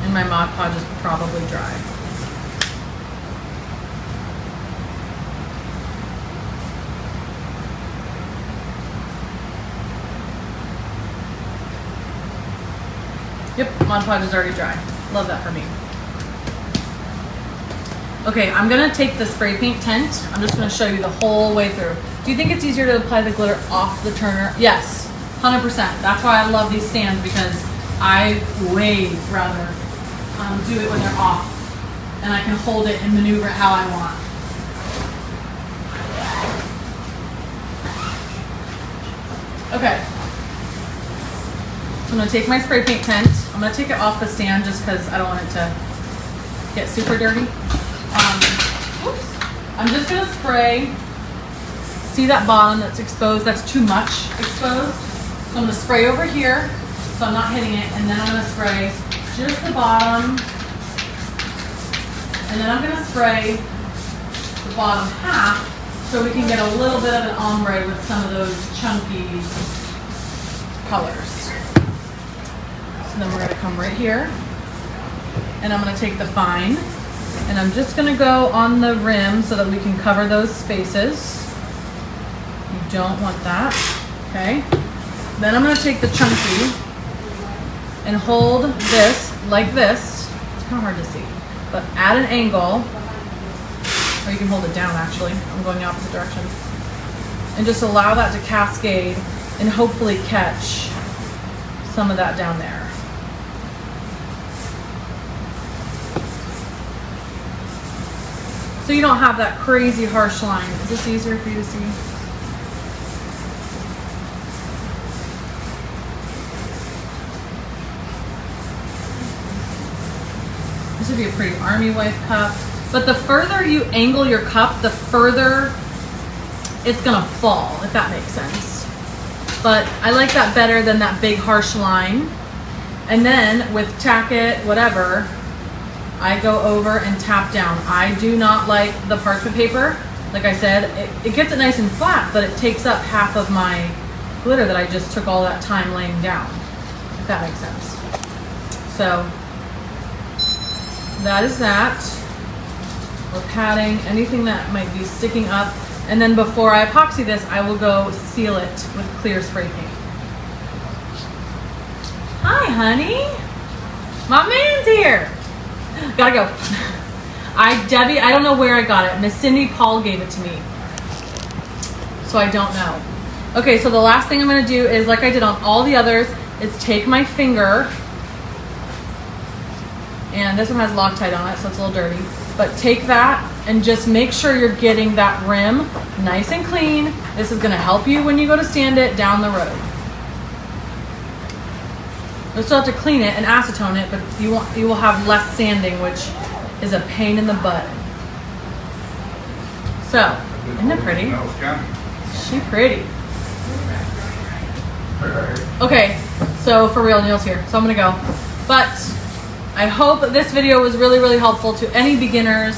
And my Mod Podge is probably dry. Yep, Mod Podge is already dry. Love that for me. Okay, I'm gonna take the spray paint tent. I'm just gonna show you the whole way through. Do you think it's easier to apply the glitter off the turner? Yes, 100%. That's why I love these stands, because I way rather do it when they're off, and I can hold it and maneuver it how I want. Okay. So I'm gonna take my spray paint tent. I'm gonna take it off the stand just because I don't want it to get super dirty. I'm just gonna spray. See that bottom that's exposed? That's too much exposed. So I'm gonna spray over here so I'm not hitting it, and then I'm gonna spray just the bottom, and then I'm gonna spray the bottom half so we can get a little bit of an ombre with some of those chunky colors. So then we're gonna come right here, and I'm gonna take the fine, and I'm just gonna go on the rim so that we can cover those spaces. You don't want that, okay? Then I'm gonna take the chunky and hold this like this. It's kind of hard to see, but at an angle, or you can hold it down actually. I'm going the opposite direction. And just allow that to cascade and hopefully catch some of that down there. So you don't have that crazy harsh line. Is this easier for you to see? This would be a pretty army wife cup. But the further you angle your cup, the further it's gonna fall, if that makes sense. But I like that better than that big harsh line. And then with tack it, whatever, I go over and tap down. I do not like the parchment paper. Like I said, it gets it nice and flat, but it takes up half of my glitter that I just took all that time laying down, if that makes sense. So that is that. We're patting anything that might be sticking up. And then before I epoxy this, I will go seal it with clear spray paint. Hi, honey. My man's here. Gotta go. Debbie, I don't know where I got it. Miss Cindy Paul gave it to me. So I don't know. Okay, so the last thing I'm gonna do is, like I did on all the others, is take my finger, and this one has Loctite on it, so it's a little dirty, but take that and just make sure you're getting that rim nice and clean. This is gonna help you when you go to sand it down the road. You'll still have to clean it and acetone it, but you will have less sanding, which is a pain in the butt. So, isn't it pretty? She pretty. Okay, so for real, Neil's here, so I'm gonna go. But I hope this video was really, really helpful to any beginners.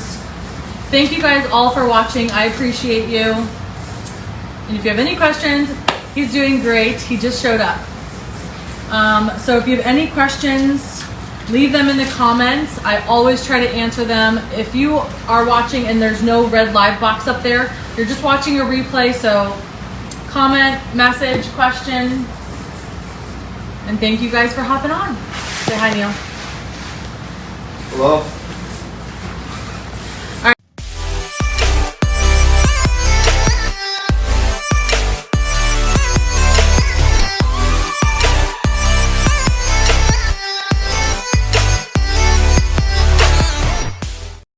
Thank you guys all for watching. I appreciate you. And if you have any questions, he's doing great. He just showed up. So if you have any questions, leave them in the comments. I always try to answer them. If you are watching and there's no red live box up there, you're just watching a replay, so comment, message, question. And thank you guys for hopping on. Say hi, Neil. Hello.